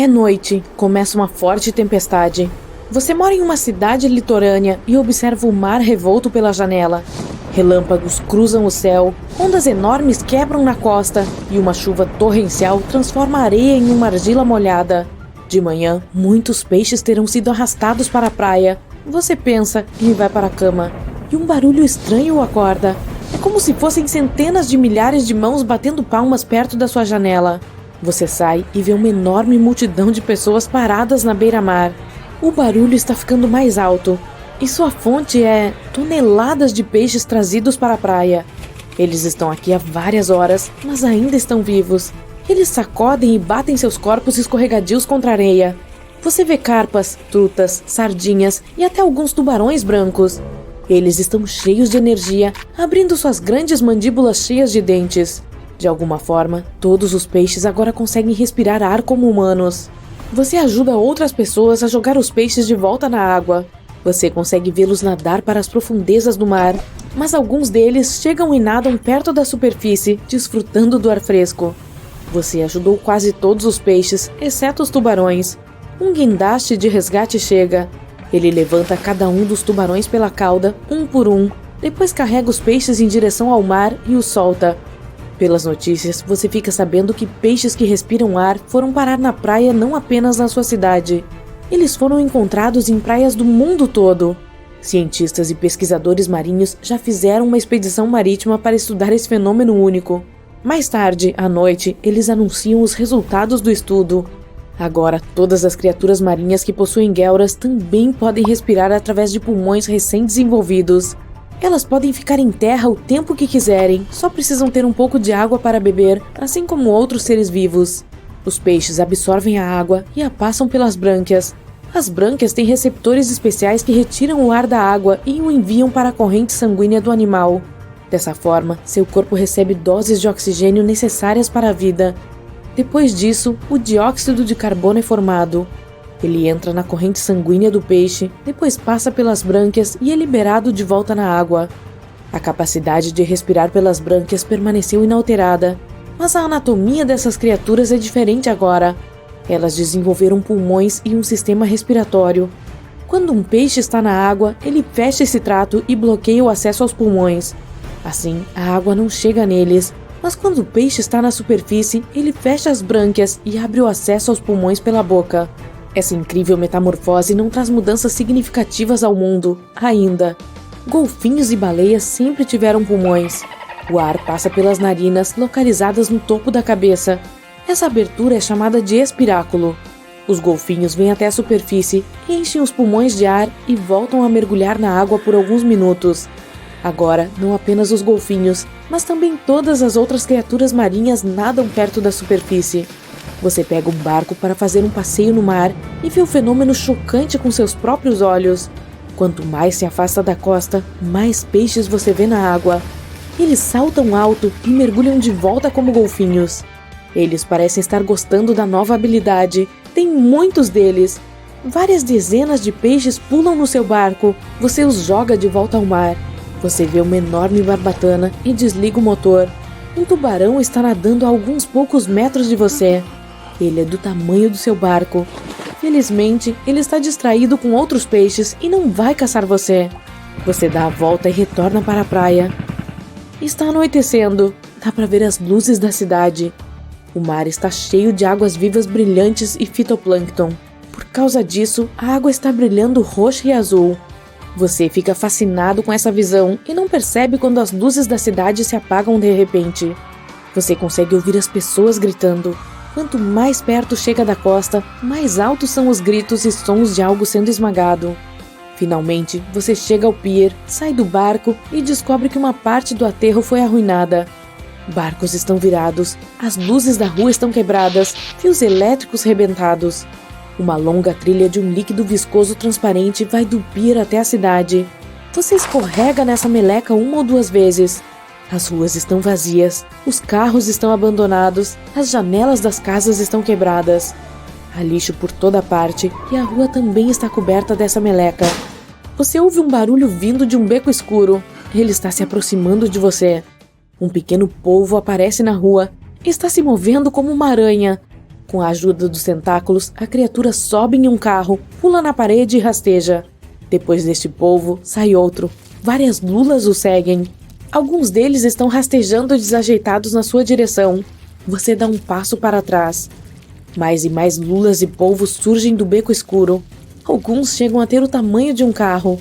É noite, começa uma forte tempestade. Você mora em uma cidade litorânea e observa o mar revolto pela janela. Relâmpagos cruzam o céu, ondas enormes quebram na costa e uma chuva torrencial transforma a areia em uma argila molhada. De manhã, muitos peixes terão sido arrastados para a praia. Você pensa e vai para a cama. E um barulho estranho o acorda. É como se fossem centenas de milhares de mãos batendo palmas perto da sua janela. Você sai e vê uma enorme multidão de pessoas paradas na beira-mar. O barulho está ficando mais alto. E sua fonte é toneladas de peixes trazidos para a praia. Eles estão aqui há várias horas, mas ainda estão vivos. Eles sacodem e batem seus corpos escorregadios contra a areia. Você vê carpas, trutas, sardinhas e até alguns tubarões brancos. Eles estão cheios de energia, abrindo suas grandes mandíbulas cheias de dentes. De alguma forma, todos os peixes agora conseguem respirar ar como humanos. Você ajuda outras pessoas a jogar os peixes de volta na água. Você consegue vê-los nadar para as profundezas do mar, mas alguns deles chegam e nadam perto da superfície, desfrutando do ar fresco. Você ajudou quase todos os peixes, exceto os tubarões. Um guindaste de resgate chega. Ele levanta cada um dos tubarões pela cauda, um por um, depois carrega os peixes em direção ao mar e os solta. Pelas notícias, você fica sabendo que peixes que respiram ar foram parar na praia não apenas na sua cidade. Eles foram encontrados em praias do mundo todo. Cientistas e pesquisadores marinhos já fizeram uma expedição marítima para estudar esse fenômeno único. Mais tarde, à noite, eles anunciam os resultados do estudo. Agora, todas as criaturas marinhas que possuem guelras também podem respirar através de pulmões recém-desenvolvidos. Elas podem ficar em terra o tempo que quiserem, só precisam ter um pouco de água para beber, assim como outros seres vivos. Os peixes absorvem a água e a passam pelas brânquias. As brânquias têm receptores especiais que retiram o ar da água e o enviam para a corrente sanguínea do animal. Dessa forma, seu corpo recebe doses de oxigênio necessárias para a vida. Depois disso, o dióxido de carbono é formado. Ele entra na corrente sanguínea do peixe, depois passa pelas brânquias e é liberado de volta na água. A capacidade de respirar pelas brânquias permaneceu inalterada, mas a anatomia dessas criaturas é diferente agora. Elas desenvolveram pulmões e um sistema respiratório. Quando um peixe está na água, ele fecha esse trato e bloqueia o acesso aos pulmões. Assim, a água não chega neles, mas quando o peixe está na superfície, ele fecha as brânquias e abre o acesso aos pulmões pela boca. Essa incrível metamorfose não traz mudanças significativas ao mundo, ainda. Golfinhos e baleias sempre tiveram pulmões. O ar passa pelas narinas, localizadas no topo da cabeça. Essa abertura é chamada de espiráculo. Os golfinhos vêm até a superfície, enchem os pulmões de ar e voltam a mergulhar na água por alguns minutos. Agora, não apenas os golfinhos, mas também todas as outras criaturas marinhas nadam perto da superfície. Você pega um barco para fazer um passeio no mar e vê o fenômeno chocante com seus próprios olhos. Quanto mais se afasta da costa, mais peixes você vê na água. Eles saltam alto e mergulham de volta como golfinhos. Eles parecem estar gostando da nova habilidade. Tem muitos deles. Várias dezenas de peixes pulam no seu barco. Você os joga de volta ao mar. Você vê uma enorme barbatana e desliga o motor. Um tubarão está nadando a alguns poucos metros de você. Ele é do tamanho do seu barco. Felizmente, ele está distraído com outros peixes e não vai caçar você. Você dá a volta e retorna para a praia. Está anoitecendo. Dá para ver as luzes da cidade. O mar está cheio de águas vivas brilhantes e fitoplâncton. Por causa disso, a água está brilhando roxa e azul. Você fica fascinado com essa visão e não percebe quando as luzes da cidade se apagam de repente. Você consegue ouvir as pessoas gritando. Quanto mais perto chega da costa, mais altos são os gritos e sons de algo sendo esmagado. Finalmente, você chega ao pier, sai do barco e descobre que uma parte do aterro foi arruinada. Barcos estão virados, as luzes da rua estão quebradas, fios elétricos rebentados. Uma longa trilha de um líquido viscoso transparente vai do pier até a cidade. Você escorrega nessa meleca uma ou duas vezes. As ruas estão vazias, os carros estão abandonados, as janelas das casas estão quebradas. Há lixo por toda parte e a rua também está coberta dessa meleca. Você ouve um barulho vindo de um beco escuro. Ele está se aproximando de você. Um pequeno polvo aparece na rua. Está se movendo como uma aranha. Com a ajuda dos tentáculos, a criatura sobe em um carro, pula na parede e rasteja. Depois deste polvo, sai outro. Várias lulas o seguem. Alguns deles estão rastejando desajeitados na sua direção. Você dá um passo para trás. Mais e mais lulas e polvos surgem do beco escuro. Alguns chegam a ter o tamanho de um carro.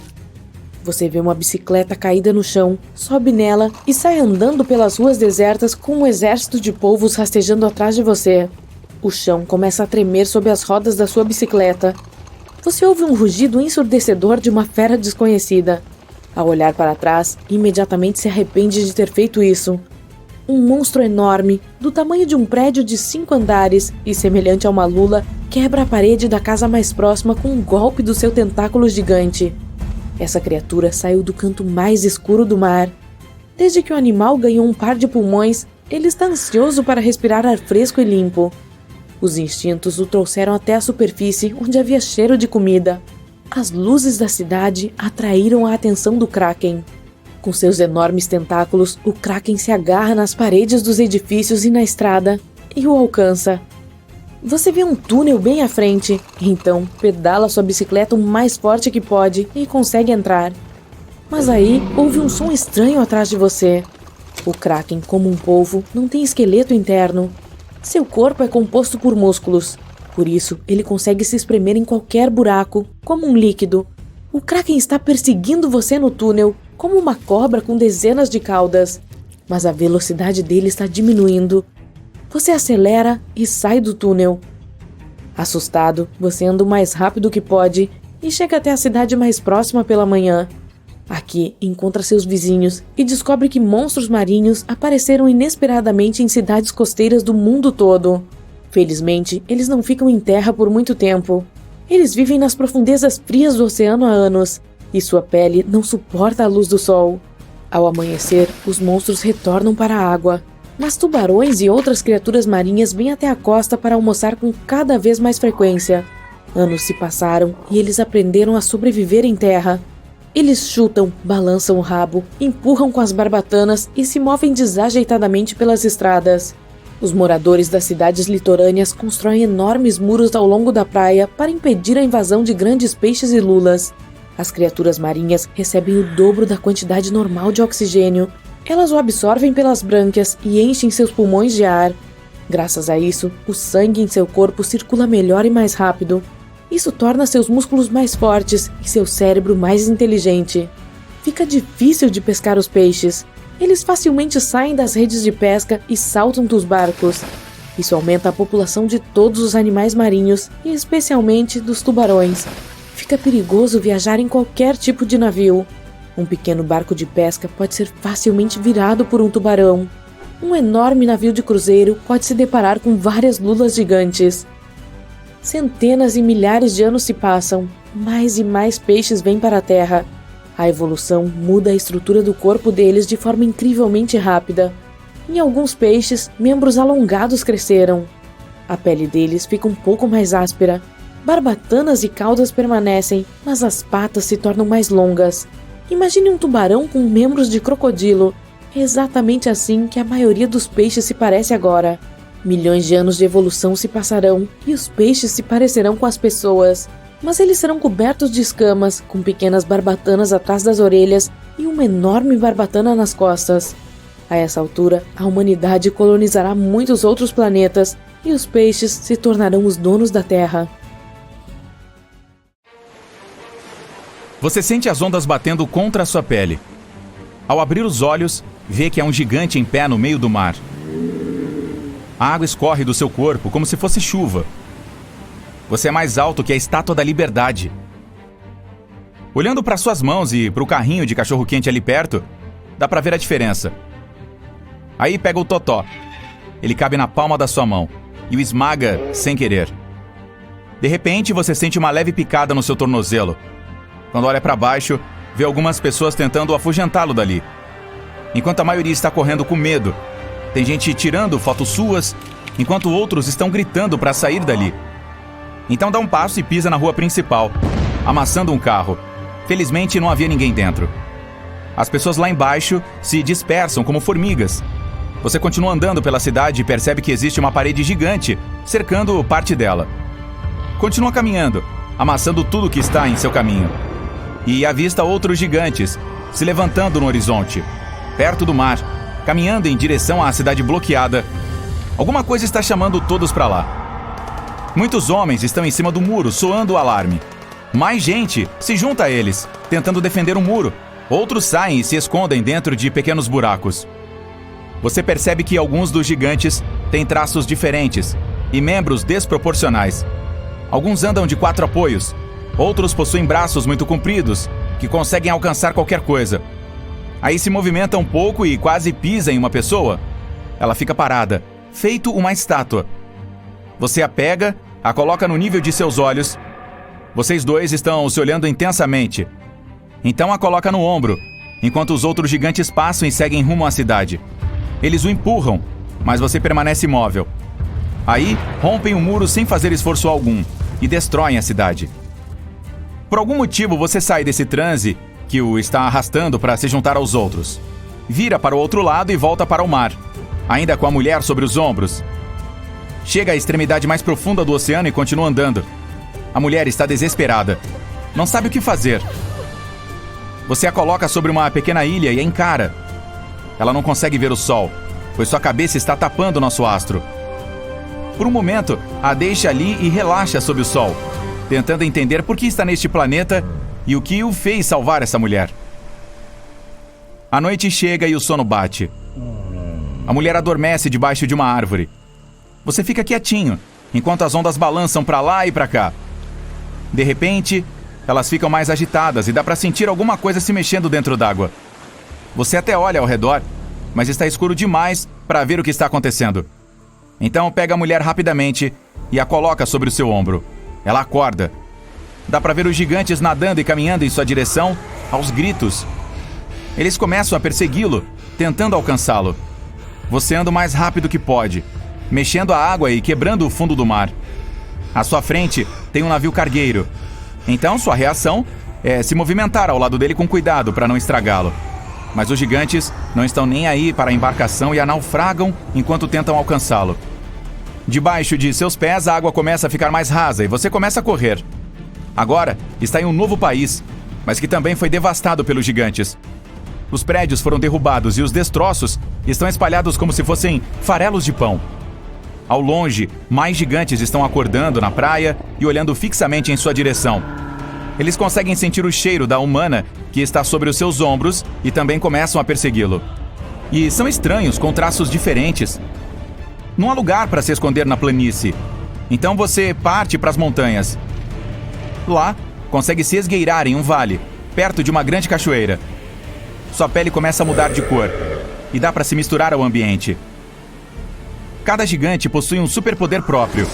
Você vê uma bicicleta caída no chão, sobe nela e sai andando pelas ruas desertas com um exército de polvos rastejando atrás de você. O chão começa a tremer sob as rodas da sua bicicleta. Você ouve um rugido ensurdecedor de uma fera desconhecida. Ao olhar para trás, imediatamente se arrepende de ter feito isso. Um monstro enorme, do tamanho de um prédio de 5 andares e semelhante a uma lula, quebra a parede da casa mais próxima com um golpe do seu tentáculo gigante. Essa criatura saiu do canto mais escuro do mar. Desde que o animal ganhou um par de pulmões, ele está ansioso para respirar ar fresco e limpo. Os instintos o trouxeram até a superfície, onde havia cheiro de comida. As luzes da cidade atraíram a atenção do Kraken. Com seus enormes tentáculos, o Kraken se agarra nas paredes dos edifícios e na estrada, e o alcança. Você vê um túnel bem à frente, então pedala sua bicicleta o mais forte que pode e consegue entrar. Mas aí, ouve um som estranho atrás de você. O Kraken, como um polvo, não tem esqueleto interno. Seu corpo é composto por músculos. Por isso, ele consegue se espremer em qualquer buraco, como um líquido. O Kraken está perseguindo você no túnel, como uma cobra com dezenas de caudas. Mas a velocidade dele está diminuindo. Você acelera e sai do túnel. Assustado, você anda o mais rápido que pode e chega até a cidade mais próxima pela manhã. Aqui, encontra seus vizinhos e descobre que monstros marinhos apareceram inesperadamente em cidades costeiras do mundo todo. Felizmente, eles não ficam em terra por muito tempo. Eles vivem nas profundezas frias do oceano há anos, e sua pele não suporta a luz do sol. Ao amanhecer, os monstros retornam para a água, mas tubarões e outras criaturas marinhas vêm até a costa para almoçar com cada vez mais frequência. Anos se passaram e eles aprenderam a sobreviver em terra. Eles chutam, balançam o rabo, empurram com as barbatanas e se movem desajeitadamente pelas estradas. Os moradores das cidades litorâneas constroem enormes muros ao longo da praia para impedir a invasão de grandes peixes e lulas. As criaturas marinhas recebem o dobro da quantidade normal de oxigênio. Elas o absorvem pelas brânquias e enchem seus pulmões de ar. Graças a isso, o sangue em seu corpo circula melhor e mais rápido. Isso torna seus músculos mais fortes e seu cérebro mais inteligente. Fica difícil de pescar os peixes. Eles facilmente saem das redes de pesca e saltam dos barcos. Isso aumenta a população de todos os animais marinhos e especialmente dos tubarões. Fica perigoso viajar em qualquer tipo de navio. Um pequeno barco de pesca pode ser facilmente virado por um tubarão. Um enorme navio de cruzeiro pode se deparar com várias lulas gigantes. Centenas e milhares de anos se passam, mais e mais peixes vêm para a Terra. A evolução muda a estrutura do corpo deles de forma incrivelmente rápida. Em alguns peixes, membros alongados cresceram. A pele deles fica um pouco mais áspera. Barbatanas e caudas permanecem, mas as patas se tornam mais longas. Imagine um tubarão com membros de crocodilo. É exatamente assim que a maioria dos peixes se parece agora. Milhões de anos de evolução se passarão e os peixes se parecerão com as pessoas, mas eles serão cobertos de escamas, com pequenas barbatanas atrás das orelhas e uma enorme barbatana nas costas. A essa altura, a humanidade colonizará muitos outros planetas e os peixes se tornarão os donos da Terra. Você sente as ondas batendo contra a sua pele. Ao abrir os olhos, vê que há um gigante em pé no meio do mar. A água escorre do seu corpo como se fosse chuva. Você é mais alto que a Estátua da Liberdade. Olhando para suas mãos e para o carrinho de cachorro-quente ali perto, dá para ver a diferença. Aí pega o totó. Ele cabe na palma da sua mão e o esmaga sem querer. De repente, você sente uma leve picada no seu tornozelo. Quando olha para baixo, vê algumas pessoas tentando afugentá-lo dali. Enquanto a maioria está correndo com medo. Tem gente tirando fotos suas, enquanto outros estão gritando para sair dali. Então dá um passo e pisa na rua principal, amassando um carro. Felizmente não havia ninguém dentro. As pessoas lá embaixo se dispersam como formigas. Você continua andando pela cidade e percebe que existe uma parede gigante cercando parte dela. Continua caminhando, amassando tudo que está em seu caminho. E avista outros gigantes se levantando no horizonte, perto do mar, caminhando em direção à cidade bloqueada. Alguma coisa está chamando todos para lá. Muitos homens estão em cima do muro, soando o alarme. Mais gente se junta a eles, tentando defender o muro. Outros saem e se escondem dentro de pequenos buracos. Você percebe que alguns dos gigantes têm traços diferentes e membros desproporcionais. Alguns andam de 4 apoios, outros possuem braços muito compridos, que conseguem alcançar qualquer coisa. Aí se movimenta um pouco e quase pisa em uma pessoa. Ela fica parada, feito uma estátua. Você a pega, a coloca no nível de seus olhos. Vocês dois estão se olhando intensamente. Então a coloca no ombro, enquanto os outros gigantes passam e seguem rumo à cidade. Eles o empurram, mas você permanece imóvel. Aí, rompem o muro sem fazer esforço algum e destroem a cidade. Por algum motivo, você sai desse transe que o está arrastando para se juntar aos outros. Vira para o outro lado e volta para o mar, ainda com a mulher sobre os ombros. Chega à extremidade mais profunda do oceano e continua andando. A mulher está desesperada. Não sabe o que fazer. Você a coloca sobre uma pequena ilha e a encara. Ela não consegue ver o sol, pois sua cabeça está tapando nosso astro. Por um momento, a deixa ali e relaxa sob o sol, tentando entender por que está neste planeta e o que o fez salvar essa mulher. A noite chega e o sono bate. A mulher adormece debaixo de uma árvore. Você fica quietinho, enquanto as ondas balançam para lá e para cá. De repente, elas ficam mais agitadas e dá para sentir alguma coisa se mexendo dentro d'água. Você até olha ao redor, mas está escuro demais para ver o que está acontecendo. Então pega a mulher rapidamente e a coloca sobre o seu ombro. Ela acorda. Dá para ver os gigantes nadando e caminhando em sua direção, aos gritos. Eles começam a persegui-lo, tentando alcançá-lo. Você anda o mais rápido que pode, mexendo a água e quebrando o fundo do mar. À sua frente tem um navio cargueiro. Então sua reação é se movimentar ao lado dele com cuidado para não estragá-lo. Mas os gigantes não estão nem aí para a embarcação e a naufragam enquanto tentam alcançá-lo. Debaixo de seus pés, a água começa a ficar mais rasa e você começa a correr. Agora está em um novo país, mas que também foi devastado pelos gigantes. Os prédios foram derrubados e os destroços estão espalhados como se fossem farelos de pão. Ao longe, mais gigantes estão acordando na praia e olhando fixamente em sua direção. Eles conseguem sentir o cheiro da humana que está sobre os seus ombros e também começam a persegui-lo. E são estranhos, com traços diferentes. Não há lugar para se esconder na planície. Então você parte para as montanhas. Lá, consegue se esgueirar em um vale, perto de uma grande cachoeira. Sua pele começa a mudar de cor e dá para se misturar ao ambiente. Cada gigante possui um superpoder próprio.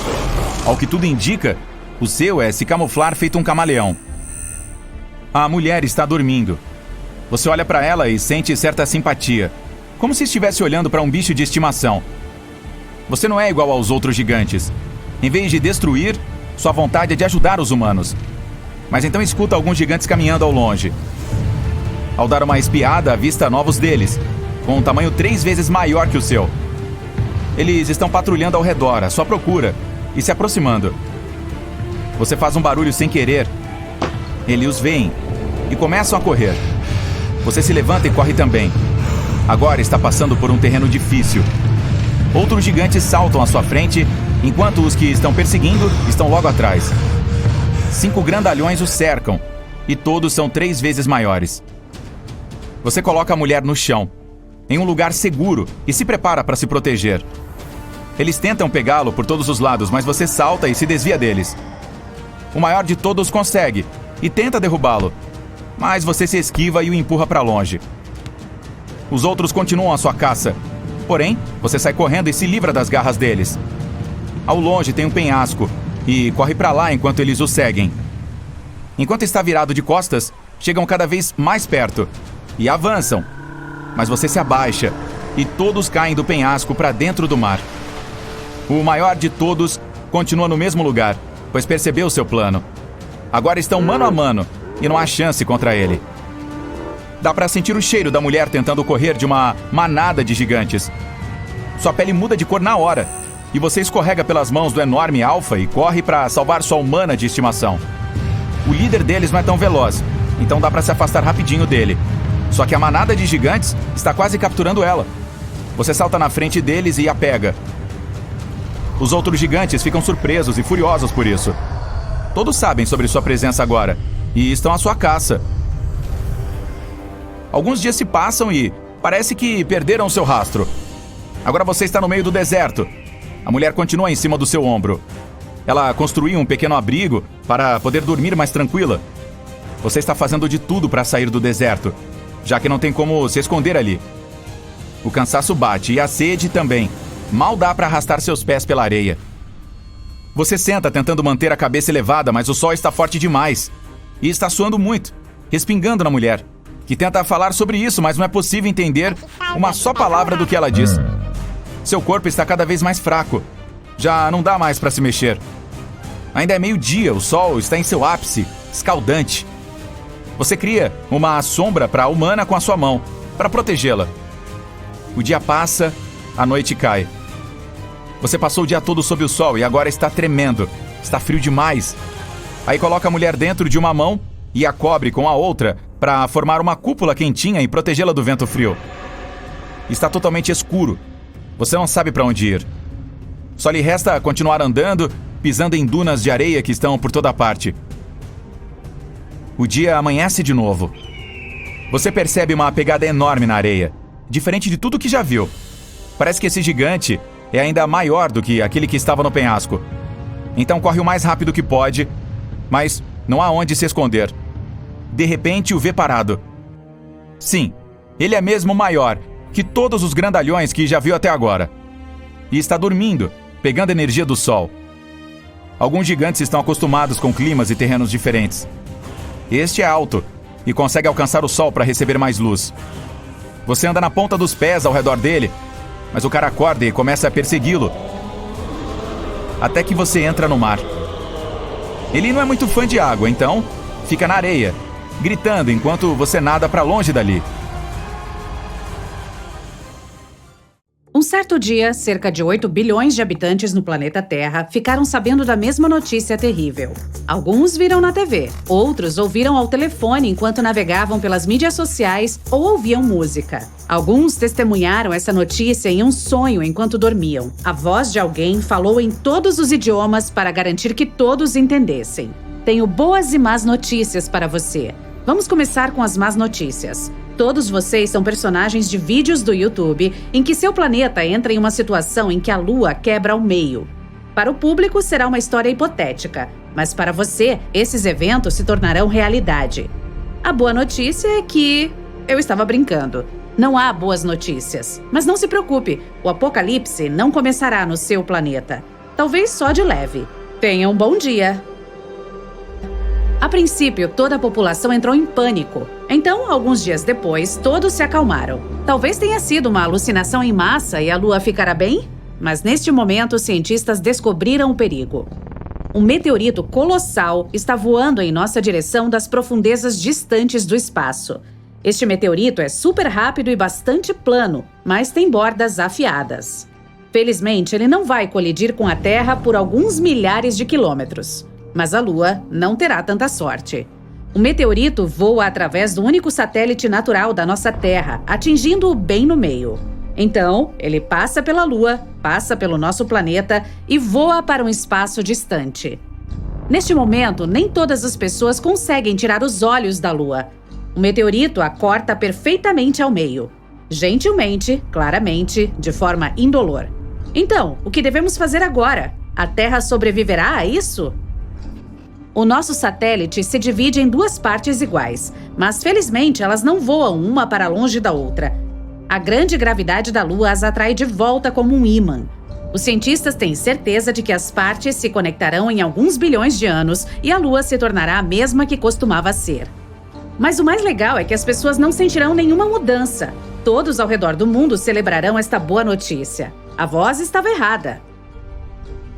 Ao que tudo indica, o seu é se camuflar feito um camaleão. A mulher está dormindo. Você olha para ela e sente certa simpatia, como se estivesse olhando para um bicho de estimação. Você não é igual aos outros gigantes. Em vez de destruir, sua vontade é de ajudar os humanos. Mas então escuta alguns gigantes caminhando ao longe. Ao dar uma espiada, avista novos deles, com um tamanho 3 vezes maior que o seu. Eles estão patrulhando ao redor, à sua procura, e se aproximando. Você faz um barulho sem querer. Eles os veem e começam a correr. Você se levanta e corre também. Agora está passando por um terreno difícil. Outros gigantes saltam à sua frente, enquanto os que estão perseguindo estão logo atrás. 5 grandalhões o cercam, e todos são 3 vezes maiores. Você coloca a mulher no chão, em um lugar seguro, e se prepara para se proteger. Eles tentam pegá-lo por todos os lados, mas você salta e se desvia deles. O maior de todos consegue, e tenta derrubá-lo, mas você se esquiva e o empurra para longe. Os outros continuam a sua caça, porém, você sai correndo e se livra das garras deles. Ao longe tem um penhasco, e corre para lá enquanto eles o seguem. Enquanto está virado de costas, chegam cada vez mais perto, e avançam. Mas você se abaixa, e todos caem do penhasco para dentro do mar. O maior de todos continua no mesmo lugar, pois percebeu seu plano. Agora estão mano a mano, e não há chance contra ele. Dá para sentir o cheiro da mulher tentando correr de uma manada de gigantes. Sua pele muda de cor na hora, e você escorrega pelas mãos do enorme Alpha e corre para salvar sua humana de estimação. O líder deles não é tão veloz, então dá para se afastar rapidinho dele. Só que a manada de gigantes está quase capturando ela. Você salta na frente deles e a pega. Os outros gigantes ficam surpresos e furiosos por isso. Todos sabem sobre sua presença agora e estão à sua caça. Alguns dias se passam e parece que perderam seu rastro. Agora você está no meio do deserto. A mulher continua em cima do seu ombro. Ela construiu um pequeno abrigo para poder dormir mais tranquila. Você está fazendo de tudo para sair do deserto, já que não tem como se esconder ali. O cansaço bate e a sede também. Mal dá para arrastar seus pés pela areia. Você senta tentando manter a cabeça elevada, mas o sol está forte demais. E está suando muito, respingando na mulher, que tenta falar sobre isso, mas não é possível entender uma só palavra do que ela diz. Seu corpo está cada vez mais fraco. Já não dá mais para se mexer. Ainda é meio-dia, o sol está em seu ápice, escaldante. Você cria uma sombra para a humana com a sua mão, para protegê-la. O dia passa, a noite cai. Você passou o dia todo sob o sol e agora está tremendo. Está frio demais. Aí coloca a mulher dentro de uma mão e a cobre com a outra para formar uma cúpula quentinha e protegê-la do vento frio. Está totalmente escuro. Você não sabe para onde ir. Só lhe resta continuar andando, pisando em dunas de areia que estão por toda parte. O dia amanhece de novo. Você percebe uma pegada enorme na areia, diferente de tudo que já viu. Parece que esse gigante é ainda maior do que aquele que estava no penhasco. Então corre o mais rápido que pode, mas não há onde se esconder. De repente o vê parado. Sim, ele é mesmo maior que todos os grandalhões que já viu até agora. E está dormindo, pegando energia do sol. Alguns gigantes estão acostumados com climas e terrenos diferentes. Este é alto e consegue alcançar o sol para receber mais luz. Você anda na ponta dos pés ao redor dele, mas o cara acorda e começa a persegui-lo. Até que você entra no mar. Ele não é muito fã de água, então fica na areia, gritando enquanto você nada para longe dali. Um certo dia, cerca de 8 bilhões de habitantes no planeta Terra ficaram sabendo da mesma notícia terrível. Alguns viram na TV, outros ouviram ao telefone enquanto navegavam pelas mídias sociais ou ouviam música. Alguns testemunharam essa notícia em um sonho enquanto dormiam. A voz de alguém falou em todos os idiomas para garantir que todos entendessem. Tenho boas e más notícias para você. Vamos começar com as más notícias. Todos vocês são personagens de vídeos do YouTube em que seu planeta entra em uma situação em que a Lua quebra ao meio. Para o público será uma história hipotética, mas para você, esses eventos se tornarão realidade. A boa notícia é que... eu estava brincando. Não há boas notícias. Mas não se preocupe, o apocalipse não começará no seu planeta. Talvez só de leve. Tenha um bom dia! A princípio, toda a população entrou em pânico. Então, alguns dias depois, todos se acalmaram. Talvez tenha sido uma alucinação em massa e a Lua ficará bem? Mas neste momento, os cientistas descobriram o perigo. Um meteorito colossal está voando em nossa direção das profundezas distantes do espaço. Este meteorito é super rápido e bastante plano, mas tem bordas afiadas. Felizmente, ele não vai colidir com a Terra por alguns milhares de quilômetros. Mas a Lua não terá tanta sorte. O meteorito voa através do único satélite natural da nossa Terra, atingindo-o bem no meio. Então, ele passa pela Lua, passa pelo nosso planeta e voa para um espaço distante. Neste momento, nem todas as pessoas conseguem tirar os olhos da Lua. O meteorito a corta perfeitamente ao meio. Gentilmente, claramente, de forma indolor. Então, o que devemos fazer agora? A Terra sobreviverá a isso? O nosso satélite se divide em duas partes iguais, mas felizmente elas não voam uma para longe da outra. A grande gravidade da Lua as atrai de volta como um ímã. Os cientistas têm certeza de que as partes se conectarão em alguns bilhões de anos e a Lua se tornará a mesma que costumava ser. Mas o mais legal é que as pessoas não sentirão nenhuma mudança. Todos ao redor do mundo celebrarão esta boa notícia. A voz estava errada.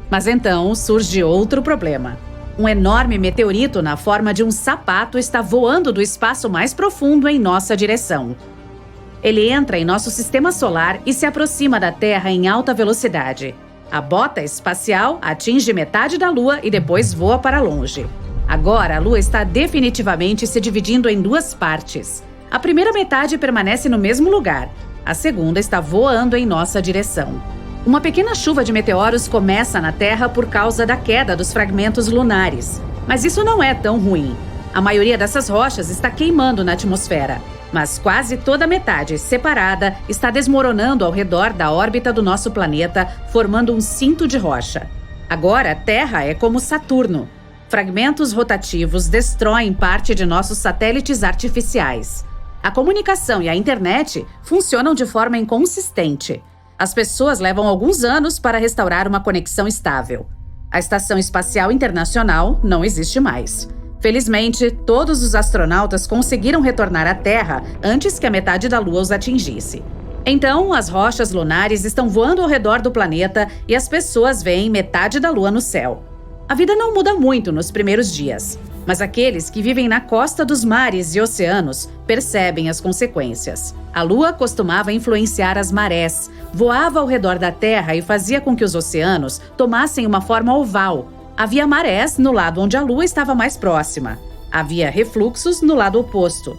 Mas então surge outro problema. Um enorme meteorito na forma de um sapato está voando do espaço mais profundo em nossa direção. Ele entra em nosso sistema solar e se aproxima da Terra em alta velocidade. A bota espacial atinge metade da Lua e depois voa para longe. Agora, a Lua está definitivamente se dividindo em duas partes. A primeira metade permanece no mesmo lugar. A segunda está voando em nossa direção. Uma pequena chuva de meteoros começa na Terra por causa da queda dos fragmentos lunares. Mas isso não é tão ruim. A maioria dessas rochas está queimando na atmosfera. Mas quase toda a metade, separada, está desmoronando ao redor da órbita do nosso planeta, formando um cinto de rocha. Agora, a Terra é como Saturno. Fragmentos rotativos destroem parte de nossos satélites artificiais. A comunicação e a internet funcionam de forma inconsistente. As pessoas levam alguns anos para restaurar uma conexão estável. A Estação Espacial Internacional não existe mais. Felizmente, todos os astronautas conseguiram retornar à Terra antes que a metade da Lua os atingisse. Então, as rochas lunares estão voando ao redor do planeta e as pessoas veem metade da Lua no céu. A vida não muda muito nos primeiros dias, mas aqueles que vivem na costa dos mares e oceanos percebem as consequências. A Lua costumava influenciar as marés, voava ao redor da Terra e fazia com que os oceanos tomassem uma forma oval. Havia marés no lado onde a Lua estava mais próxima. Havia refluxos no lado oposto.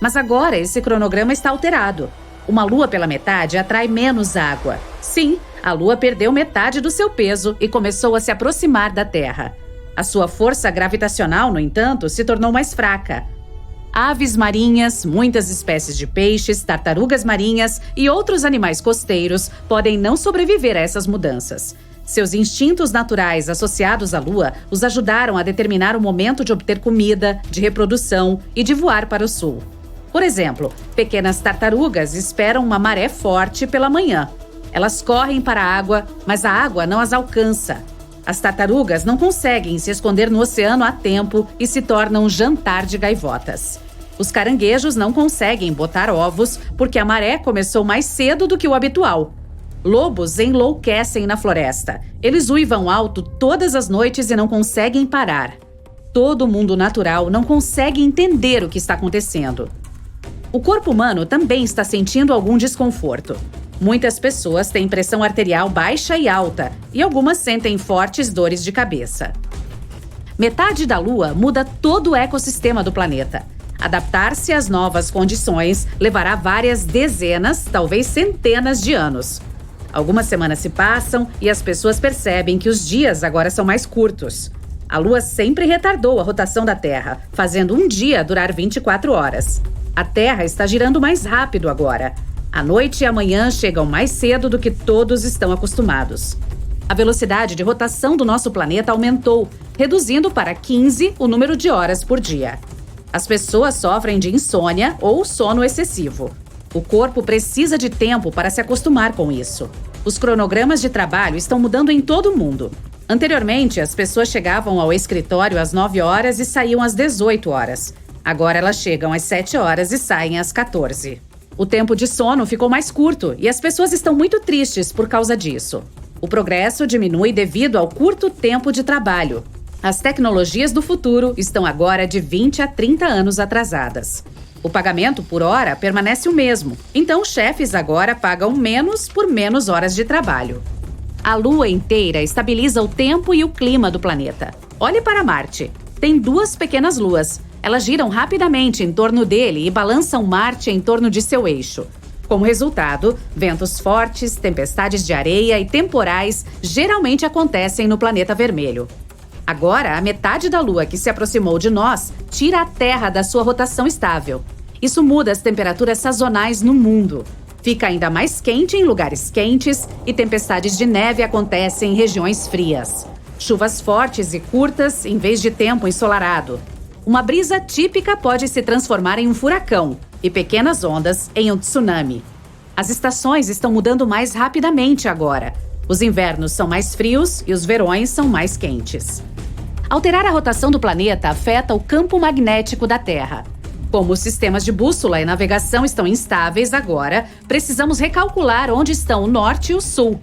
Mas agora esse cronograma está alterado. Uma Lua pela metade atrai menos água. Sim, a Lua perdeu metade do seu peso e começou a se aproximar da Terra. A sua força gravitacional, no entanto, se tornou mais fraca. Aves marinhas, muitas espécies de peixes, tartarugas marinhas e outros animais costeiros podem não sobreviver a essas mudanças. Seus instintos naturais associados à Lua os ajudaram a determinar o momento de obter comida, de reprodução e de voar para o sul. Por exemplo, pequenas tartarugas esperam uma maré forte pela manhã. Elas correm para a água, mas a água não as alcança. As tartarugas não conseguem se esconder no oceano a tempo e se tornam jantar de gaivotas. Os caranguejos não conseguem botar ovos porque a maré começou mais cedo do que o habitual. Lobos enlouquecem na floresta. Eles uivam alto todas as noites e não conseguem parar. Todo mundo natural não consegue entender o que está acontecendo. O corpo humano também está sentindo algum desconforto. Muitas pessoas têm pressão arterial baixa e alta, e algumas sentem fortes dores de cabeça. Metade da Lua muda todo o ecossistema do planeta. Adaptar-se às novas condições levará várias dezenas, talvez centenas de anos. Algumas semanas se passam e as pessoas percebem que os dias agora são mais curtos. A Lua sempre retardou a rotação da Terra, fazendo um dia durar 24 horas. A Terra está girando mais rápido agora. A noite e a manhã chegam mais cedo do que todos estão acostumados. A velocidade de rotação do nosso planeta aumentou, reduzindo para 15 o número de horas por dia. As pessoas sofrem de insônia ou sono excessivo. O corpo precisa de tempo para se acostumar com isso. Os cronogramas de trabalho estão mudando em todo o mundo. Anteriormente, as pessoas chegavam ao escritório às 9 horas e saíam às 18 horas. Agora elas chegam às 7 horas e saem às 14. O tempo de sono ficou mais curto e as pessoas estão muito tristes por causa disso. O progresso diminui devido ao curto tempo de trabalho. As tecnologias do futuro estão agora de 20 a 30 anos atrasadas. O pagamento por hora permanece o mesmo, então chefes agora pagam menos por menos horas de trabalho. A Lua inteira estabiliza o tempo e o clima do planeta. Olhe para Marte. Tem 2 pequenas luas. Elas giram rapidamente em torno dele e balançam Marte em torno de seu eixo. Como resultado, ventos fortes, tempestades de areia e temporais geralmente acontecem no planeta vermelho. Agora, a metade da Lua que se aproximou de nós tira a Terra da sua rotação estável. Isso muda as temperaturas sazonais no mundo. Fica ainda mais quente em lugares quentes e tempestades de neve acontecem em regiões frias. Chuvas fortes e curtas em vez de tempo ensolarado. Uma brisa típica pode se transformar em um furacão e pequenas ondas em um tsunami. As estações estão mudando mais rapidamente agora. Os invernos são mais frios e os verões são mais quentes. Alterar a rotação do planeta afeta o campo magnético da Terra. Como os sistemas de bússola e navegação estão instáveis agora, precisamos recalcular onde estão o norte e o sul.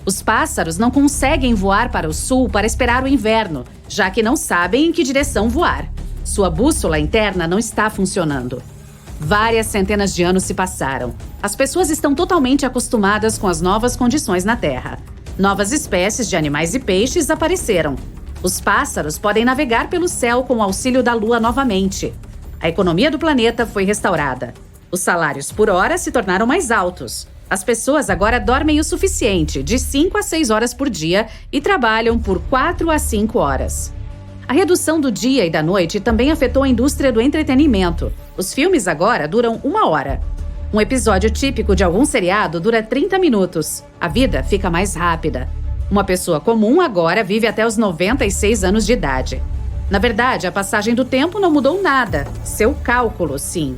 Os pássaros não conseguem voar para o sul para esperar o inverno, já que não sabem em que direção voar. Sua bússola interna não está funcionando. Várias centenas de anos se passaram. As pessoas estão totalmente acostumadas com as novas condições na Terra. Novas espécies de animais e peixes apareceram. Os pássaros podem navegar pelo céu com o auxílio da Lua novamente. A economia do planeta foi restaurada. Os salários por hora se tornaram mais altos. As pessoas agora dormem o suficiente, de 5 a 6 horas por dia, e trabalham por 4 a 5 horas. A redução do dia e da noite também afetou a indústria do entretenimento. Os filmes agora duram 1 hora. Um episódio típico de algum seriado dura 30 minutos. A vida fica mais rápida. Uma pessoa comum agora vive até os 96 anos de idade. Na verdade, a passagem do tempo não mudou nada. Seu cálculo, sim.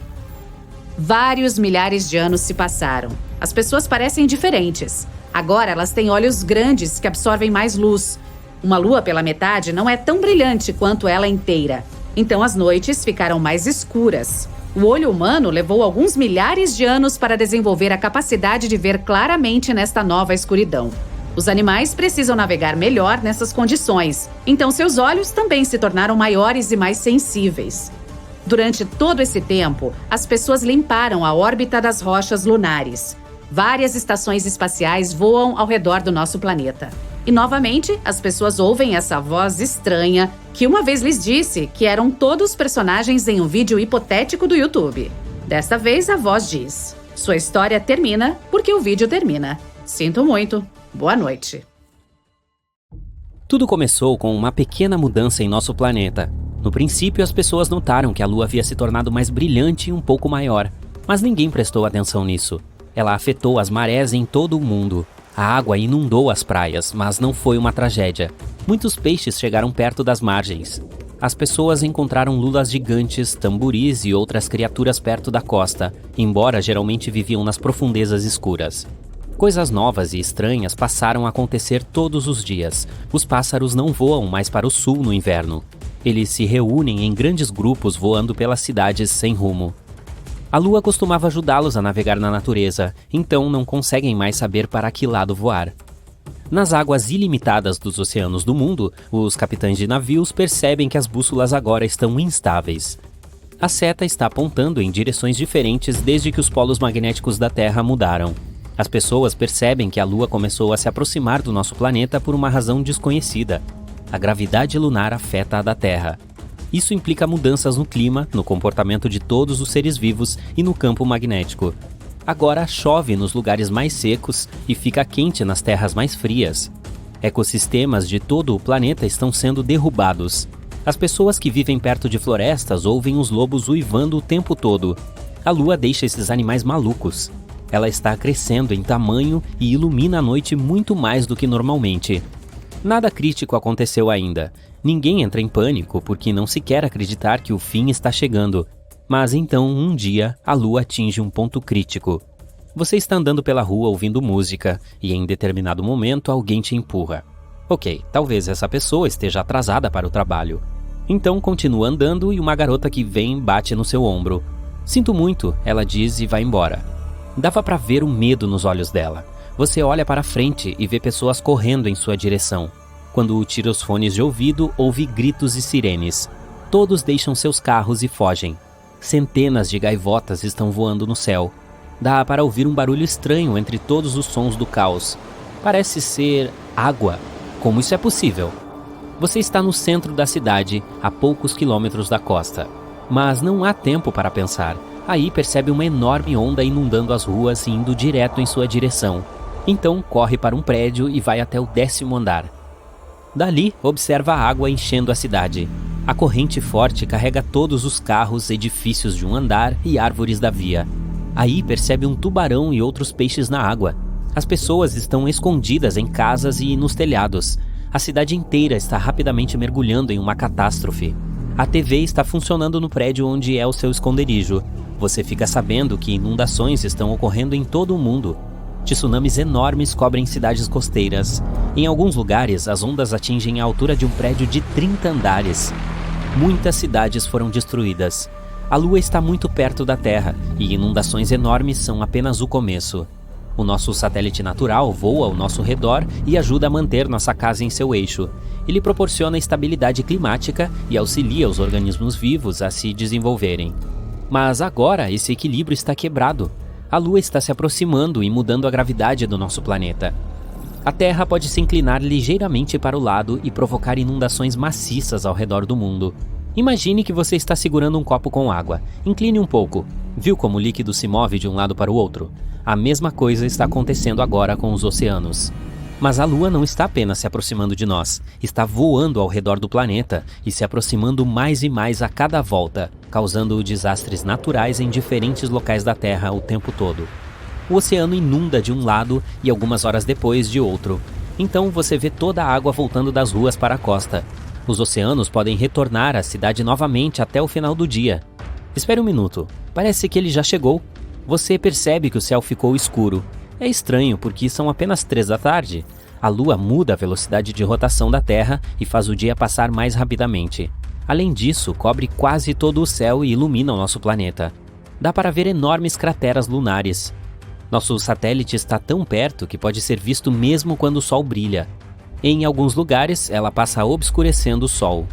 Vários milhares de anos se passaram. As pessoas parecem diferentes. Agora elas têm olhos grandes que absorvem mais luz. Uma lua pela metade não é tão brilhante quanto ela inteira. Então as noites ficaram mais escuras. O olho humano levou alguns milhares de anos para desenvolver a capacidade de ver claramente nesta nova escuridão. Os animais precisam navegar melhor nessas condições, então seus olhos também se tornaram maiores e mais sensíveis. Durante todo esse tempo, as pessoas limparam a órbita das rochas lunares. Várias estações espaciais voam ao redor do nosso planeta. E, novamente, as pessoas ouvem essa voz estranha que uma vez lhes disse que eram todos personagens em um vídeo hipotético do YouTube. Desta vez, a voz diz: "Sua história termina porque o vídeo termina. Sinto muito. Boa noite." Tudo começou com uma pequena mudança em nosso planeta. No princípio, as pessoas notaram que a Lua havia se tornado mais brilhante e um pouco maior, mas ninguém prestou atenção nisso. Ela afetou as marés em todo o mundo. A água inundou as praias, mas não foi uma tragédia. Muitos peixes chegaram perto das margens. As pessoas encontraram lulas gigantes, tamboris e outras criaturas perto da costa, embora geralmente viviam nas profundezas escuras. Coisas novas e estranhas passaram a acontecer todos os dias. Os pássaros não voam mais para o sul no inverno. Eles se reúnem em grandes grupos voando pelas cidades sem rumo. A Lua costumava ajudá-los a navegar na natureza, então não conseguem mais saber para que lado voar. Nas águas ilimitadas dos oceanos do mundo, os capitães de navios percebem que as bússolas agora estão instáveis. A seta está apontando em direções diferentes desde que os polos magnéticos da Terra mudaram. As pessoas percebem que a Lua começou a se aproximar do nosso planeta por uma razão desconhecida. A gravidade lunar afeta a da Terra. Isso implica mudanças no clima, no comportamento de todos os seres vivos e no campo magnético. Agora chove nos lugares mais secos e fica quente nas terras mais frias. Ecossistemas de todo o planeta estão sendo derrubados. As pessoas que vivem perto de florestas ouvem os lobos uivando o tempo todo. A Lua deixa esses animais malucos. Ela está crescendo em tamanho e ilumina a noite muito mais do que normalmente. Nada crítico aconteceu ainda. Ninguém entra em pânico porque não se quer acreditar que o fim está chegando. Mas então, um dia, a Lua atinge um ponto crítico. Você está andando pela rua ouvindo música e em determinado momento alguém te empurra. Ok, talvez essa pessoa esteja atrasada para o trabalho. Então continua andando e uma garota que vem bate no seu ombro. "Sinto muito", ela diz e vai embora. Dava para ver o medo nos olhos dela. Você olha para frente e vê pessoas correndo em sua direção. Quando tira os fones de ouvido, ouve gritos e sirenes. Todos deixam seus carros e fogem. Centenas de gaivotas estão voando no céu. Dá para ouvir um barulho estranho entre todos os sons do caos. Parece ser água. Como isso é possível? Você está no centro da cidade, a poucos quilômetros da costa. Mas não há tempo para pensar. Aí percebe uma enorme onda inundando as ruas e indo direto em sua direção. Então corre para um prédio e vai até o 10º andar. Dali, observa a água enchendo a cidade. A corrente forte carrega todos os carros, edifícios de um andar e árvores da via. Aí percebe um tubarão e outros peixes na água. As pessoas estão escondidas em casas e nos telhados. A cidade inteira está rapidamente mergulhando em uma catástrofe. A TV está funcionando no prédio onde é o seu esconderijo. Você fica sabendo que inundações estão ocorrendo em todo o mundo. Tsunamis enormes cobrem cidades costeiras. Em alguns lugares, as ondas atingem a altura de um prédio de 30 andares. Muitas cidades foram destruídas. A Lua está muito perto da Terra e inundações enormes são apenas o começo. O nosso satélite natural voa ao nosso redor e ajuda a manter nossa casa em seu eixo. Ele proporciona estabilidade climática e auxilia os organismos vivos a se desenvolverem. Mas agora esse equilíbrio está quebrado. A Lua está se aproximando e mudando a gravidade do nosso planeta. A Terra pode se inclinar ligeiramente para o lado e provocar inundações maciças ao redor do mundo. Imagine que você está segurando um copo com água. Incline um pouco. Viu como o líquido se move de um lado para o outro? A mesma coisa está acontecendo agora com os oceanos. Mas a Lua não está apenas se aproximando de nós, está voando ao redor do planeta e se aproximando mais e mais a cada volta, causando desastres naturais em diferentes locais da Terra o tempo todo. O oceano inunda de um lado e algumas horas depois de outro. Então você vê toda a água voltando das ruas para a costa. Os oceanos podem retornar à cidade novamente até o final do dia. Espere um minuto, parece que ele já chegou. Você percebe que o céu ficou escuro. É estranho porque são apenas 3 da tarde. A Lua muda a velocidade de rotação da Terra e faz o dia passar mais rapidamente. Além disso, cobre quase todo o céu e ilumina o nosso planeta. Dá para ver enormes crateras lunares. Nosso satélite está tão perto que pode ser visto mesmo quando o Sol brilha. Em alguns lugares, ela passa obscurecendo o Sol.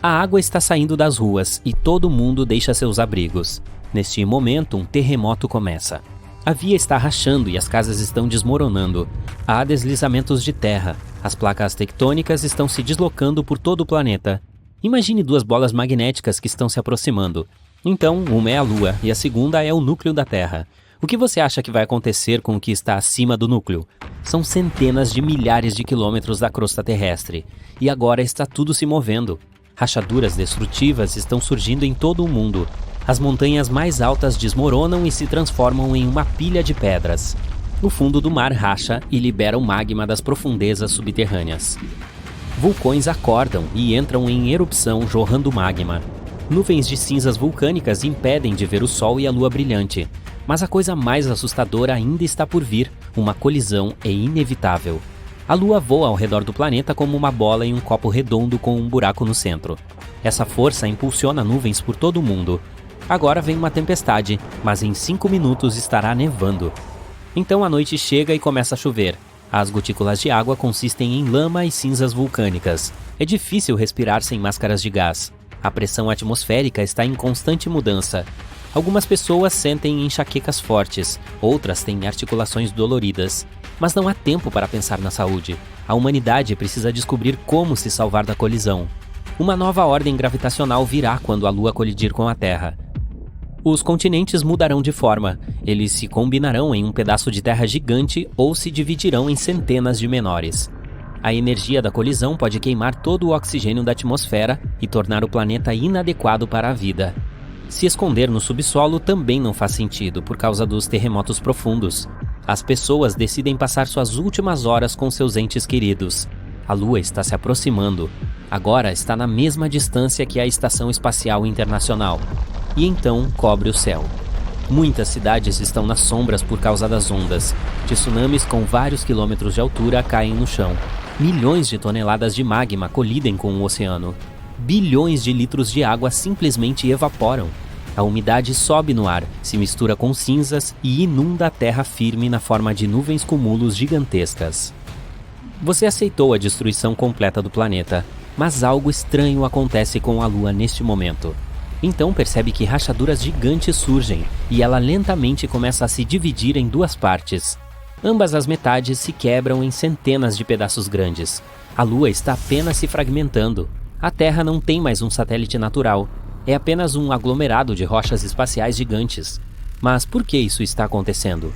A água está saindo das ruas e todo mundo deixa seus abrigos. Neste momento, um terremoto começa. A via está rachando e as casas estão desmoronando. Há deslizamentos de terra. As placas tectônicas estão se deslocando por todo o planeta. Imagine 2 bolas magnéticas que estão se aproximando. Então, uma é a Lua e a segunda é o núcleo da Terra. O que você acha que vai acontecer com o que está acima do núcleo? São centenas de milhares de quilômetros da crosta terrestre. E agora está tudo se movendo. Rachaduras destrutivas estão surgindo em todo o mundo. As montanhas mais altas desmoronam e se transformam em uma pilha de pedras. O fundo do mar racha e libera o magma das profundezas subterrâneas. Vulcões acordam e entram em erupção jorrando magma. Nuvens de cinzas vulcânicas impedem de ver o Sol e a Lua brilhante. Mas a coisa mais assustadora ainda está por vir. Uma colisão é inevitável. A Lua voa ao redor do planeta como uma bola em um copo redondo com um buraco no centro. Essa força impulsiona nuvens por todo o mundo. Agora vem uma tempestade, mas em 5 minutos estará nevando. Então a noite chega e começa a chover. As gotículas de água consistem em lama e cinzas vulcânicas. É difícil respirar sem máscaras de gás. A pressão atmosférica está em constante mudança. Algumas pessoas sentem enxaquecas fortes, outras têm articulações doloridas. Mas não há tempo para pensar na saúde. A humanidade precisa descobrir como se salvar da colisão. Uma nova ordem gravitacional virá quando a Lua colidir com a Terra. Os continentes mudarão de forma. Eles se combinarão em um pedaço de terra gigante ou se dividirão em centenas de menores. A energia da colisão pode queimar todo o oxigênio da atmosfera e tornar o planeta inadequado para a vida. Se esconder no subsolo também não faz sentido por causa dos terremotos profundos. As pessoas decidem passar suas últimas horas com seus entes queridos. A Lua está se aproximando. Agora está na mesma distância que a Estação Espacial Internacional. E então cobre o céu. Muitas cidades estão nas sombras por causa das ondas. Tsunamis com vários quilômetros de altura caem no chão. Milhões de toneladas de magma colidem com o oceano. Bilhões de litros de água simplesmente evaporam. A umidade sobe no ar, se mistura com cinzas e inunda a terra firme na forma de nuvens cumulos gigantescas. Você aceitou a destruição completa do planeta, mas algo estranho acontece com a Lua neste momento. Então percebe que rachaduras gigantes surgem e ela lentamente começa a se dividir em 2 partes. Ambas as metades se quebram em centenas de pedaços grandes. A Lua está apenas se fragmentando. A Terra não tem mais um satélite natural. É apenas um aglomerado de rochas espaciais gigantes. Mas por que isso está acontecendo?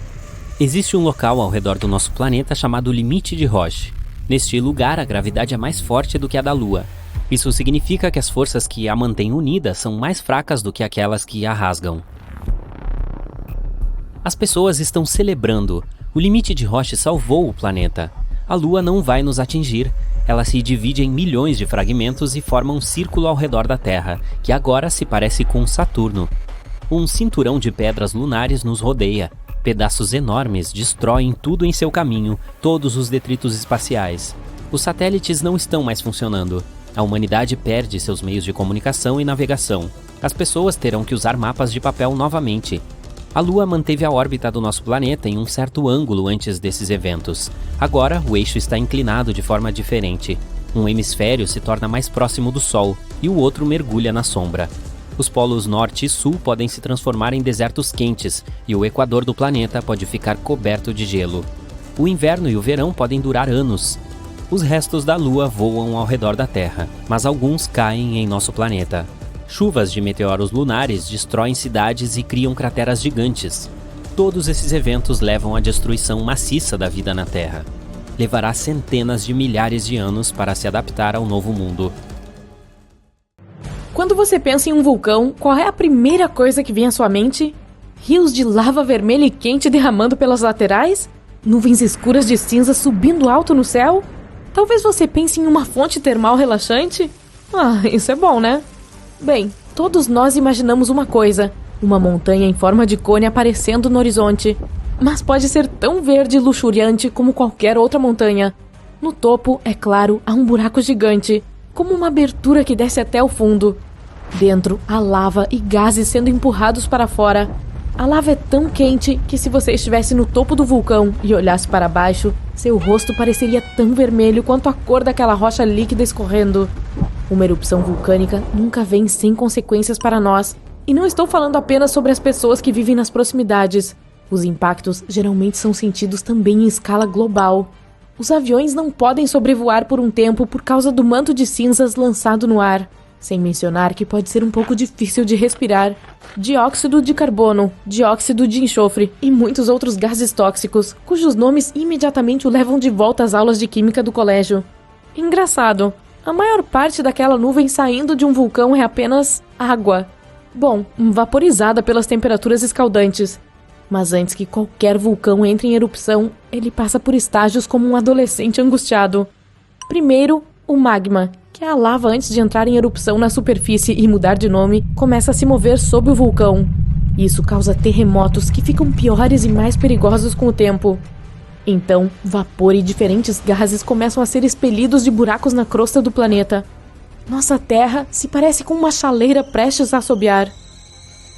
Existe um local ao redor do nosso planeta chamado limite de Roche. Neste lugar, a gravidade é mais forte do que a da Lua. Isso significa que as forças que a mantêm unida são mais fracas do que aquelas que a rasgam. As pessoas estão celebrando. O limite de Roche salvou o planeta. A Lua não vai nos atingir. Ela se divide em milhões de fragmentos e forma um círculo ao redor da Terra, que agora se parece com Saturno. Um cinturão de pedras lunares nos rodeia. Pedaços enormes destroem tudo em seu caminho, todos os detritos espaciais. Os satélites não estão mais funcionando. A humanidade perde seus meios de comunicação e navegação. As pessoas terão que usar mapas de papel novamente. A Lua manteve a órbita do nosso planeta em um certo ângulo antes desses eventos. Agora, o eixo está inclinado de forma diferente. Um hemisfério se torna mais próximo do Sol e o outro mergulha na sombra. Os polos norte e sul podem se transformar em desertos quentes e o equador do planeta pode ficar coberto de gelo. O inverno e o verão podem durar anos. Os restos da Lua voam ao redor da Terra, mas alguns caem em nosso planeta. Chuvas de meteoros lunares destroem cidades e criam crateras gigantes. Todos esses eventos levam à destruição maciça da vida na Terra. Levará centenas de milhares de anos para se adaptar ao novo mundo. Quando você pensa em um vulcão, qual é a primeira coisa que vem à sua mente? Rios de lava vermelha e quente derramando pelas laterais? Nuvens escuras de cinza subindo alto no céu? Talvez você pense em uma fonte termal relaxante? Ah, isso é bom, né? Bem, todos nós imaginamos uma coisa, uma montanha em forma de cone aparecendo no horizonte. Mas pode ser tão verde e luxuriante como qualquer outra montanha. No topo, é claro, há um buraco gigante, como uma abertura que desce até o fundo. Dentro, há lava e gases sendo empurrados para fora. A lava é tão quente que se você estivesse no topo do vulcão e olhasse para baixo, seu rosto pareceria tão vermelho quanto a cor daquela rocha líquida escorrendo. Uma erupção vulcânica nunca vem sem consequências para nós. E não estou falando apenas sobre as pessoas que vivem nas proximidades. Os impactos geralmente são sentidos também em escala global. Os aviões não podem sobrevoar por um tempo por causa do manto de cinzas lançado no ar. Sem mencionar que pode ser um pouco difícil de respirar. Dióxido de carbono, dióxido de enxofre e muitos outros gases tóxicos, cujos nomes imediatamente o levam de volta às aulas de química do colégio. Engraçado, a maior parte daquela nuvem saindo de um vulcão é apenas água. Bom, vaporizada pelas temperaturas escaldantes. Mas antes que qualquer vulcão entre em erupção, ele passa por estágios como um adolescente angustiado. Primeiro, o magma, que é a lava antes de entrar em erupção na superfície e mudar de nome, começa a se mover sob o vulcão. Isso causa terremotos que ficam piores e mais perigosos com o tempo. Então, vapor e diferentes gases começam a ser expelidos de buracos na crosta do planeta. Nossa Terra se parece com uma chaleira prestes a assobiar.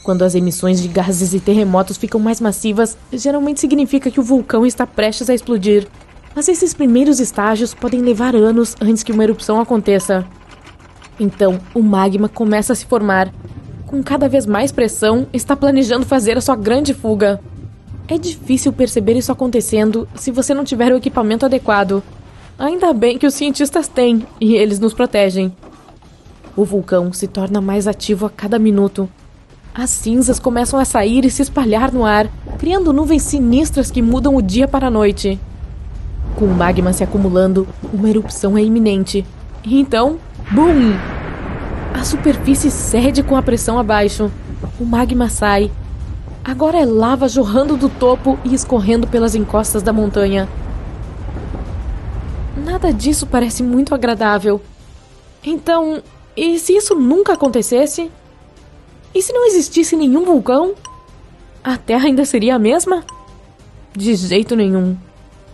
Quando as emissões de gases e terremotos ficam mais massivas, geralmente significa que o vulcão está prestes a explodir. Mas esses primeiros estágios podem levar anos antes que uma erupção aconteça. Então, o magma começa a se formar. Com cada vez mais pressão, está planejando fazer a sua grande fuga. É difícil perceber isso acontecendo se você não tiver o equipamento adequado. Ainda bem que os cientistas têm, e eles nos protegem. O vulcão se torna mais ativo a cada minuto. As cinzas começam a sair e se espalhar no ar, criando nuvens sinistras que mudam o dia para a noite. Com o magma se acumulando, uma erupção é iminente. E então, BUM! A superfície cede com a pressão abaixo. O magma sai. Agora é lava jorrando do topo e escorrendo pelas encostas da montanha. Nada disso parece muito agradável. Então, e se isso nunca acontecesse? E se não existisse nenhum vulcão? A Terra ainda seria a mesma? De jeito nenhum.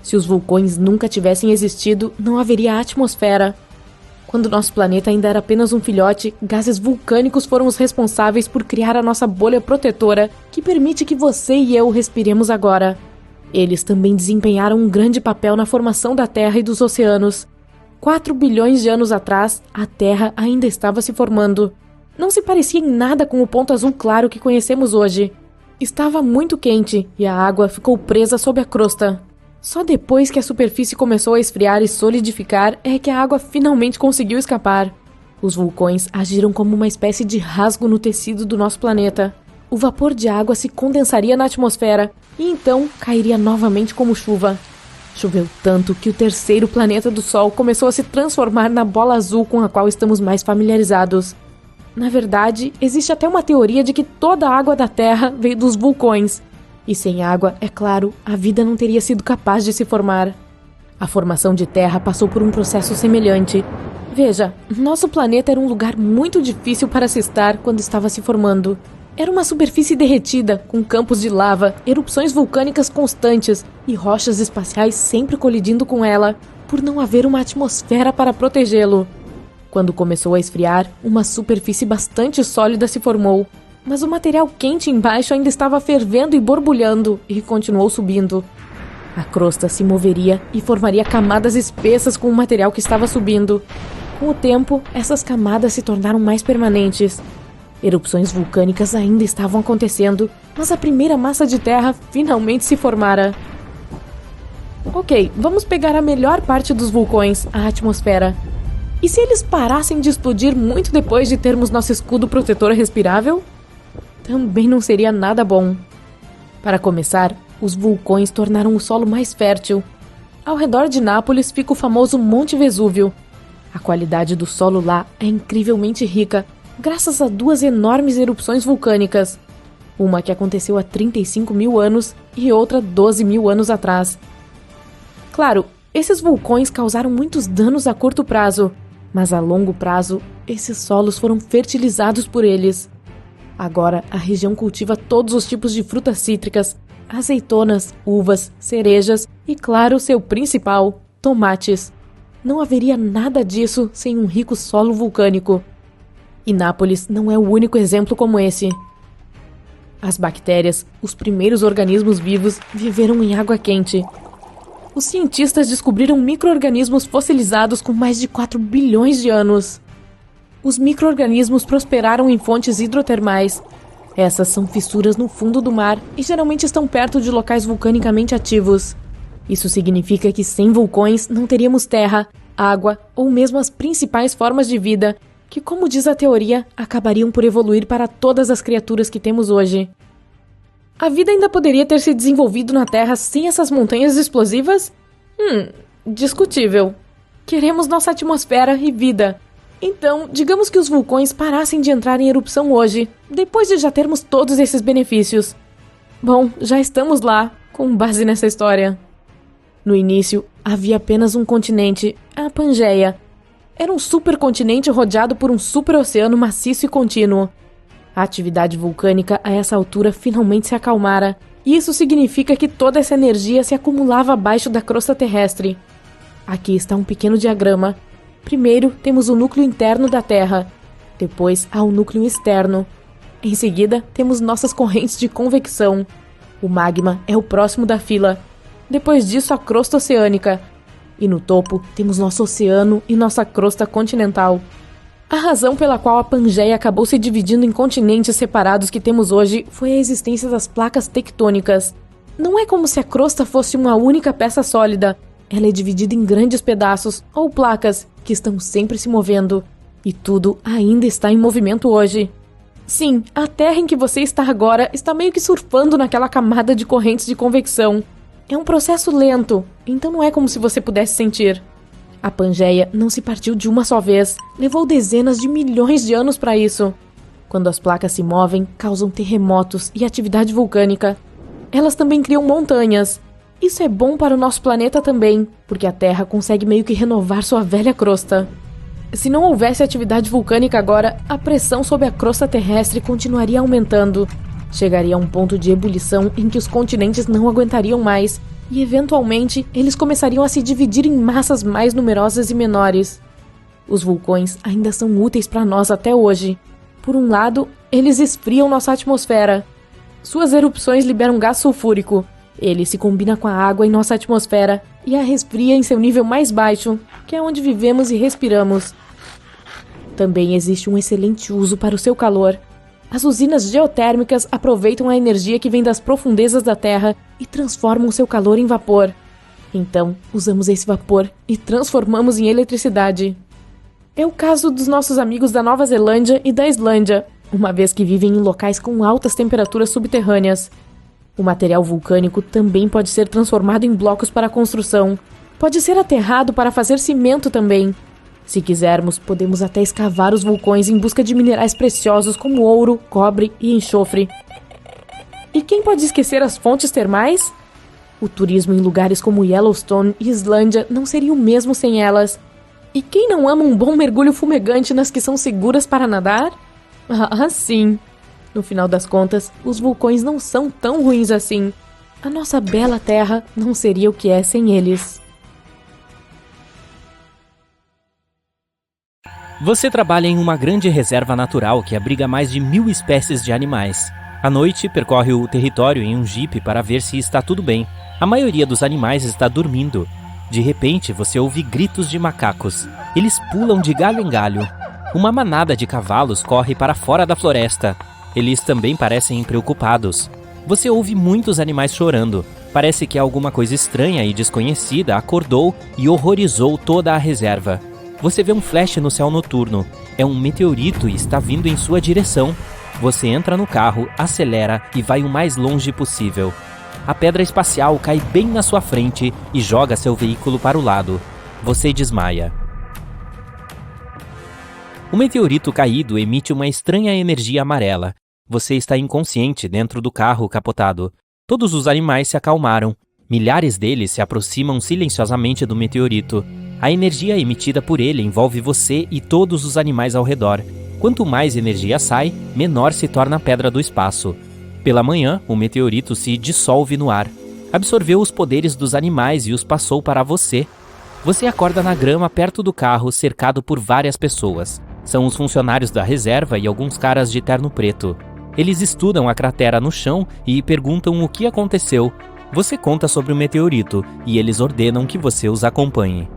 Se os vulcões nunca tivessem existido, não haveria atmosfera. Quando nosso planeta ainda era apenas um filhote, gases vulcânicos foram os responsáveis por criar a nossa bolha protetora, que permite que você e eu respiremos agora. Eles também desempenharam um grande papel na formação da Terra e dos oceanos. 4 bilhões de anos atrás, a Terra ainda estava se formando. Não se parecia em nada com o ponto azul claro que conhecemos hoje. Estava muito quente e a água ficou presa sob a crosta. Só depois que a superfície começou a esfriar e solidificar é que a água finalmente conseguiu escapar. Os vulcões agiram como uma espécie de rasgo no tecido do nosso planeta. O vapor de água se condensaria na atmosfera e então cairia novamente como chuva. Choveu tanto que o terceiro planeta do Sol começou a se transformar na bola azul com a qual estamos mais familiarizados. Na verdade, existe até uma teoria de que toda a água da Terra veio dos vulcões. E sem água, é claro, a vida não teria sido capaz de se formar. A formação de Terra passou por um processo semelhante. Veja, nosso planeta era um lugar muito difícil para se estar quando estava se formando. Era uma superfície derretida, com campos de lava, erupções vulcânicas constantes e rochas espaciais sempre colidindo com ela, por não haver uma atmosfera para protegê-lo. Quando começou a esfriar, uma superfície bastante sólida se formou, mas o material quente embaixo ainda estava fervendo e borbulhando e continuou subindo. A crosta se moveria e formaria camadas espessas com o material que estava subindo. Com o tempo, essas camadas se tornaram mais permanentes. Erupções vulcânicas ainda estavam acontecendo, mas a primeira massa de terra finalmente se formara. Ok, vamos pegar a melhor parte dos vulcões, a atmosfera. E se eles parassem de explodir muito depois de termos nosso escudo protetor respirável? Também não seria nada bom. Para começar, os vulcões tornaram o solo mais fértil. Ao redor de Nápoles fica o famoso Monte Vesúvio. A qualidade do solo lá é incrivelmente rica, graças a 2 enormes erupções vulcânicas. Uma que aconteceu há 35 mil anos e outra 12 mil anos atrás. Claro, esses vulcões causaram muitos danos a curto prazo, mas a longo prazo, esses solos foram fertilizados por eles. Agora, a região cultiva todos os tipos de frutas cítricas, azeitonas, uvas, cerejas e, claro, seu principal, tomates. Não haveria nada disso sem um rico solo vulcânico. E Nápoles não é o único exemplo como esse. As bactérias, os primeiros organismos vivos, viveram em água quente. Os cientistas descobriram micro-organismos fossilizados com mais de 4 bilhões de anos. Os micro-organismos prosperaram em fontes hidrotermais. Essas são fissuras no fundo do mar e geralmente estão perto de locais vulcanicamente ativos. Isso significa que sem vulcões não teríamos terra, água ou mesmo as principais formas de vida, que, como diz a teoria, acabariam por evoluir para todas as criaturas que temos hoje. A vida ainda poderia ter se desenvolvido na Terra sem essas montanhas explosivas? Discutível. Queremos nossa atmosfera e vida. Então, digamos que os vulcões parassem de entrar em erupção hoje, depois de já termos todos esses benefícios. Bom, já estamos lá, com base nessa história. No início, havia apenas um continente, a Pangeia. Era um supercontinente rodeado por um superoceano maciço e contínuo. A atividade vulcânica a essa altura finalmente se acalmara, e isso significa que toda essa energia se acumulava abaixo da crosta terrestre. Aqui está um pequeno diagrama. Primeiro, temos o núcleo interno da Terra. Depois, há o núcleo externo. Em seguida, temos nossas correntes de convecção. O magma é o próximo da fila. Depois disso, a crosta oceânica. E no topo, temos nosso oceano e nossa crosta continental. A razão pela qual a Pangeia acabou se dividindo em continentes separados que temos hoje foi a existência das placas tectônicas. Não é como se a crosta fosse uma única peça sólida. Ela é dividida em grandes pedaços, ou placas, que estão sempre se movendo. E tudo ainda está em movimento hoje. Sim, a Terra em que você está agora está meio que surfando naquela camada de correntes de convecção. É um processo lento, então não é como se você pudesse sentir. A Pangeia não se partiu de uma só vez, levou dezenas de milhões de anos para isso. Quando as placas se movem, causam terremotos e atividade vulcânica. Elas também criam montanhas. Isso é bom para o nosso planeta também, porque a Terra consegue meio que renovar sua velha crosta. Se não houvesse atividade vulcânica agora, a pressão sobre a crosta terrestre continuaria aumentando. Chegaria a um ponto de ebulição em que os continentes não aguentariam mais, e eventualmente eles começariam a se dividir em massas mais numerosas e menores. Os vulcões ainda são úteis para nós até hoje. Por um lado, eles esfriam nossa atmosfera. Suas erupções liberam gás sulfúrico. Ele se combina com a água em nossa atmosfera e a resfria em seu nível mais baixo, que é onde vivemos e respiramos. Também existe um excelente uso para o seu calor. As usinas geotérmicas aproveitam a energia que vem das profundezas da Terra e transformam seu calor em vapor. Então, usamos esse vapor e transformamos em eletricidade. É o caso dos nossos amigos da Nova Zelândia e da Islândia, uma vez que vivem em locais com altas temperaturas subterrâneas. O material vulcânico também pode ser transformado em blocos para construção. Pode ser aterrado para fazer cimento também. Se quisermos, podemos até escavar os vulcões em busca de minerais preciosos como ouro, cobre e enxofre. E quem pode esquecer as fontes termais? O turismo em lugares como Yellowstone e Islândia não seria o mesmo sem elas. E quem não ama um bom mergulho fumegante nas que são seguras para nadar? Ah, sim! No final das contas, os vulcões não são tão ruins assim. A nossa bela Terra não seria o que é sem eles. Você trabalha em uma grande reserva natural que abriga mais de 1000 espécies de animais. À noite, percorre o território em um jipe para ver se está tudo bem. A maioria dos animais está dormindo. De repente, você ouve gritos de macacos. Eles pulam de galho em galho. Uma manada de cavalos corre para fora da floresta. Eles também parecem preocupados. Você ouve muitos animais chorando. Parece que alguma coisa estranha e desconhecida acordou e horrorizou toda a reserva. Você vê um flash no céu noturno. É um meteorito e está vindo em sua direção. Você entra no carro, acelera e vai o mais longe possível. A pedra espacial cai bem na sua frente e joga seu veículo para o lado. Você desmaia. O meteorito caído emite uma estranha energia amarela. Você está inconsciente dentro do carro capotado. Todos os animais se acalmaram. Milhares deles se aproximam silenciosamente do meteorito. A energia emitida por ele envolve você e todos os animais ao redor. Quanto mais energia sai, menor se torna a pedra do espaço. Pela manhã, o meteorito se dissolve no ar. Absorveu os poderes dos animais e os passou para você. Você acorda na grama perto do carro, cercado por várias pessoas. São os funcionários da reserva e alguns caras de terno preto. Eles estudam a cratera no chão e perguntam o que aconteceu. Você conta sobre o meteorito e eles ordenam que você os acompanhe.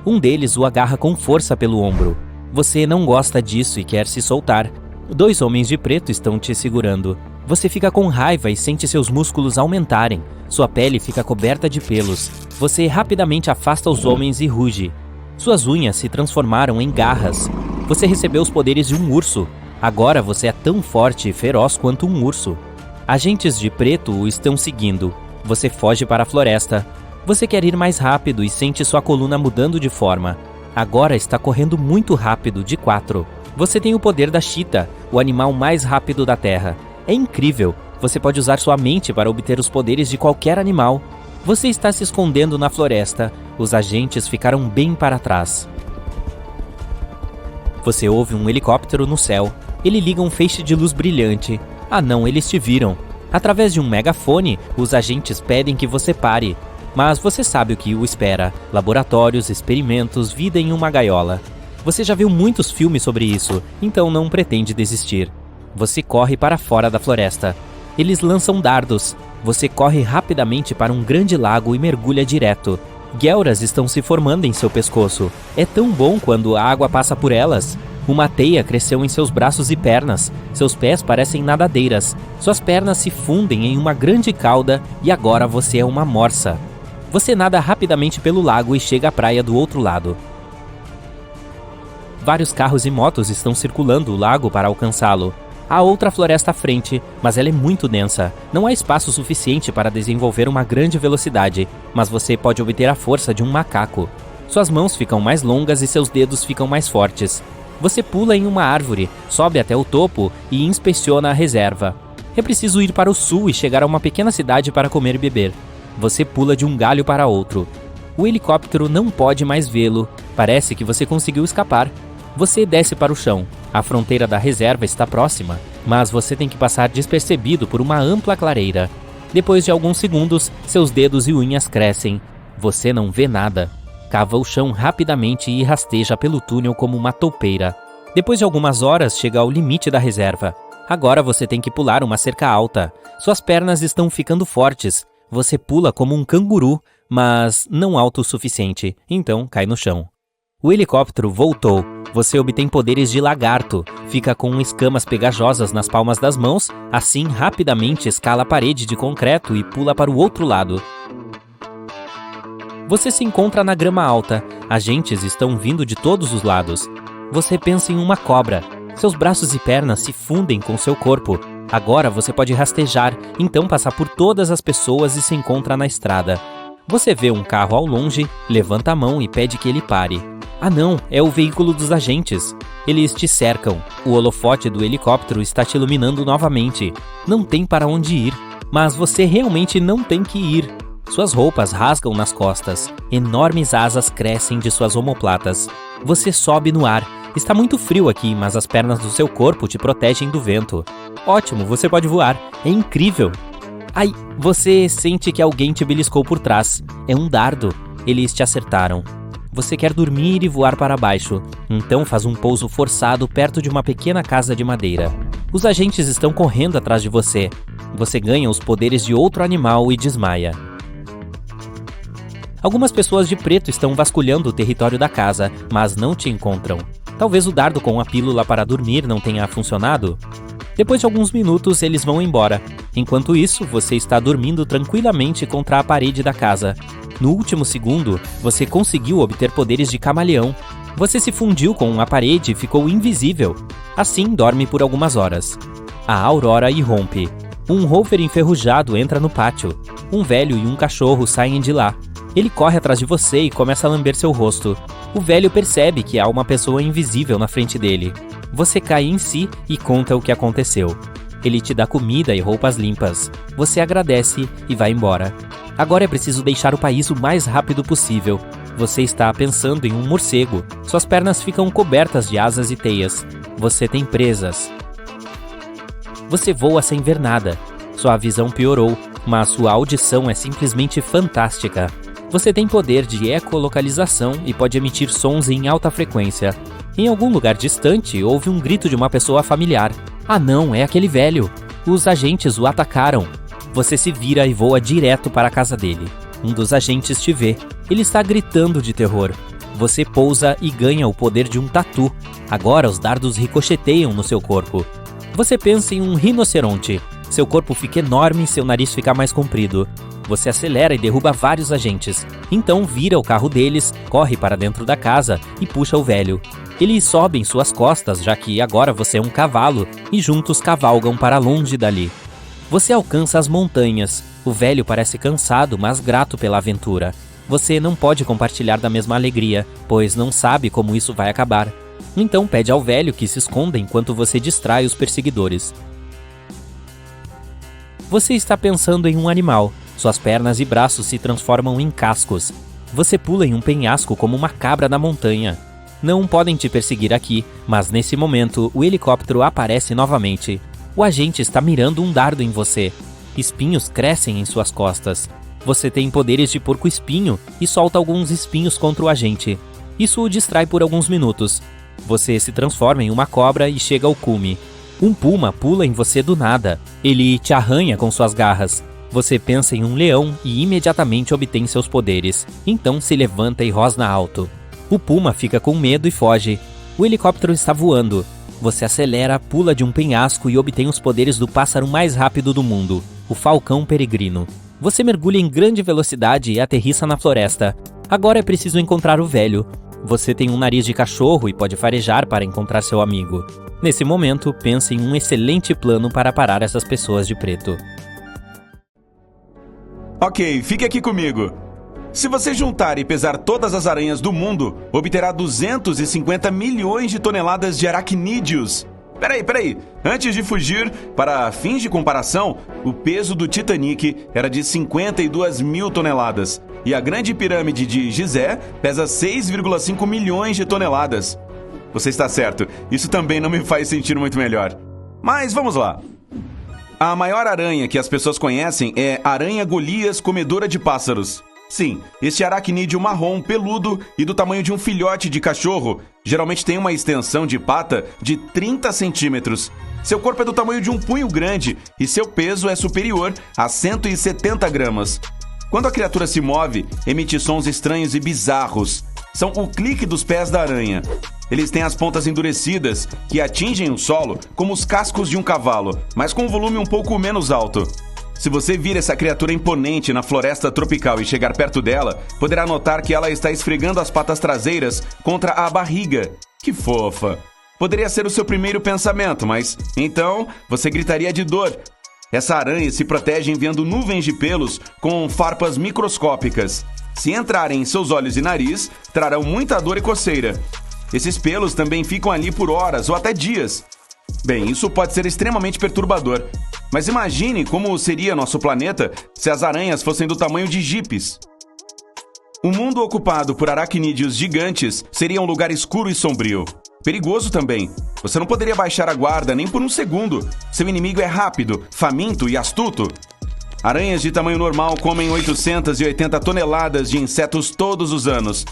Um deles o agarra com força pelo ombro. Você não gosta disso e quer se soltar. 2 homens de preto estão te segurando. Você fica com raiva e sente seus músculos aumentarem. Sua pele fica coberta de pelos. Você rapidamente afasta os homens e ruge. Suas unhas se transformaram em garras. Você recebeu os poderes de um urso. Agora você é tão forte e feroz quanto um urso. Agentes de preto o estão seguindo. Você foge para a floresta. Você quer ir mais rápido e sente sua coluna mudando de forma. Agora está correndo muito rápido, de 4. Você tem o poder da cheetah, o animal mais rápido da Terra. É incrível. Você pode usar sua mente para obter os poderes de qualquer animal. Você está se escondendo na floresta. Os agentes ficaram bem para trás. Você ouve um helicóptero no céu. Ele liga um feixe de luz brilhante. Ah não, eles te viram. Através de um megafone, os agentes pedem que você pare. Mas você sabe o que o espera. Laboratórios, experimentos, vida em uma gaiola. Você já viu muitos filmes sobre isso, então não pretende desistir. Você corre para fora da floresta. Eles lançam dardos. Você corre rapidamente para um grande lago e mergulha direto. Guelras estão se formando em seu pescoço. É tão bom quando a água passa por elas. Uma teia cresceu em seus braços e pernas. Seus pés parecem nadadeiras. Suas pernas se fundem em uma grande cauda e agora você é uma morsa. Você nada rapidamente pelo lago e chega à praia do outro lado. Vários carros e motos estão circulando o lago para alcançá-lo. Há outra floresta à frente, mas ela é muito densa. Não há espaço suficiente para desenvolver uma grande velocidade, mas você pode obter a força de um macaco. Suas mãos ficam mais longas e seus dedos ficam mais fortes. Você pula em uma árvore, sobe até o topo e inspeciona a reserva. É preciso ir para o sul e chegar a uma pequena cidade para comer e beber. Você pula de um galho para outro. O helicóptero não pode mais vê-lo. Parece que você conseguiu escapar. Você desce para o chão. A fronteira da reserva está próxima, mas você tem que passar despercebido por uma ampla clareira. Depois de alguns segundos, seus dedos e unhas crescem. Você não vê nada. Cava o chão rapidamente e rasteja pelo túnel como uma toupeira. Depois de algumas horas, chega ao limite da reserva. Agora você tem que pular uma cerca alta. Suas pernas estão ficando fortes. Você pula como um canguru, mas não alto o suficiente, então cai no chão. O helicóptero voltou. Você obtém poderes de lagarto, fica com escamas pegajosas nas palmas das mãos, assim rapidamente escala a parede de concreto e pula para o outro lado. Você se encontra na grama alta. Agentes estão vindo de todos os lados. Você pensa em uma cobra. Seus braços e pernas se fundem com seu corpo. Agora você pode rastejar, então passar por todas as pessoas e se encontra na estrada. Você vê um carro ao longe, levanta a mão e pede que ele pare. Ah não, é o veículo dos agentes. Eles te cercam. O holofote do helicóptero está te iluminando novamente. Não tem para onde ir, mas você realmente não tem que ir. Suas roupas rasgam nas costas. Enormes asas crescem de suas omoplatas. Você sobe no ar. Está muito frio aqui, mas as pernas do seu corpo te protegem do vento. Ótimo, você pode voar. É incrível. Ai, você sente que alguém te beliscou por trás. É um dardo. Eles te acertaram. Você quer dormir e voar para baixo. Então faz um pouso forçado perto de uma pequena casa de madeira. Os agentes estão correndo atrás de você. Você ganha os poderes de outro animal e desmaia. Algumas pessoas de preto estão vasculhando o território da casa, mas não te encontram. Talvez o dardo com a pílula para dormir não tenha funcionado? Depois de alguns minutos, eles vão embora. Enquanto isso, você está dormindo tranquilamente contra a parede da casa. No último segundo, você conseguiu obter poderes de camaleão. Você se fundiu com a parede e ficou invisível. Assim, dorme por algumas horas. A aurora irrompe. Um rover enferrujado entra no pátio. Um velho e um cachorro saem de lá. Ele corre atrás de você e começa a lamber seu rosto. O velho percebe que há uma pessoa invisível na frente dele. Você cai em si e conta o que aconteceu. Ele te dá comida e roupas limpas. Você agradece e vai embora. Agora é preciso deixar o país o mais rápido possível. Você está pensando em um morcego. Suas pernas ficam cobertas de asas e teias. Você tem presas. Você voa sem ver nada. Sua visão piorou, mas sua audição é simplesmente fantástica. Você tem poder de ecolocalização e pode emitir sons em alta frequência. Em algum lugar distante, houve um grito de uma pessoa familiar. Ah não, é aquele velho. Os agentes o atacaram. Você se vira e voa direto para a casa dele. Um dos agentes te vê. Ele está gritando de terror. Você pousa e ganha o poder de um tatu. Agora os dardos ricocheteiam no seu corpo. Você pensa em um rinoceronte. Seu corpo fica enorme e seu nariz fica mais comprido. Você acelera e derruba vários agentes. Então vira o carro deles, corre para dentro da casa e puxa o velho. Eles sobem suas costas, já que agora você é um cavalo, e juntos cavalgam para longe dali. Você alcança as montanhas. O velho parece cansado, mas grato pela aventura. Você não pode compartilhar da mesma alegria, pois não sabe como isso vai acabar. Então pede ao velho que se esconda enquanto você distrai os perseguidores. Você está pensando em um animal. Suas pernas e braços se transformam em cascos. Você pula em um penhasco como uma cabra na montanha. Não podem te perseguir aqui, mas nesse momento o helicóptero aparece novamente. O agente está mirando um dardo em você. Espinhos crescem em suas costas. Você tem poderes de porco-espinho e solta alguns espinhos contra o agente. Isso o distrai por alguns minutos. Você se transforma em uma cobra e chega ao cume. Um puma pula em você do nada. Ele te arranha com suas garras. Você pensa em um leão e imediatamente obtém seus poderes. Então se levanta e rosna alto. O puma fica com medo e foge. O helicóptero está voando. Você acelera, pula de um penhasco e obtém os poderes do pássaro mais rápido do mundo, o falcão peregrino. Você mergulha em grande velocidade e aterrissa na floresta. Agora é preciso encontrar o velho. Você tem um nariz de cachorro e pode farejar para encontrar seu amigo. Nesse momento, pense em um excelente plano para parar essas pessoas de preto. Ok, fique aqui comigo. Se você juntar e pesar todas as aranhas do mundo, obterá 250 milhões de toneladas de aracnídeos. Peraí. Antes de fugir, para fins de comparação, o peso do Titanic era de 52 mil toneladas. E a Grande Pirâmide de Gizé pesa 6,5 milhões de toneladas. Você está certo, isso também não me faz sentir muito melhor. Mas vamos lá. A maior aranha que as pessoas conhecem é a aranha Golias comedora de pássaros. Sim, este aracnídeo marrom, peludo e do tamanho de um filhote de cachorro, geralmente tem uma extensão de pata de 30 centímetros. Seu corpo é do tamanho de um punho grande e seu peso é superior a 170 gramas. Quando a criatura se move, emite sons estranhos e bizarros. São o clique dos pés da aranha. Eles têm as pontas endurecidas, que atingem o solo como os cascos de um cavalo, mas com um volume um pouco menos alto. Se você vir essa criatura imponente na floresta tropical e chegar perto dela, poderá notar que ela está esfregando as patas traseiras contra a barriga. Que fofa! Poderia ser o seu primeiro pensamento, mas então você gritaria de dor. Essa aranha se protege enviando nuvens de pelos com farpas microscópicas. Se entrarem em seus olhos e nariz, trarão muita dor e coceira. Esses pelos também ficam ali por horas ou até dias. Bem, isso pode ser extremamente perturbador. Mas imagine como seria nosso planeta se as aranhas fossem do tamanho de jipes. O mundo ocupado por aracnídeos gigantes seria um lugar escuro e sombrio. Perigoso também. Você não poderia baixar a guarda nem por um segundo. Seu inimigo é rápido, faminto e astuto. Aranhas de tamanho normal comem 880 toneladas de insetos todos os anos.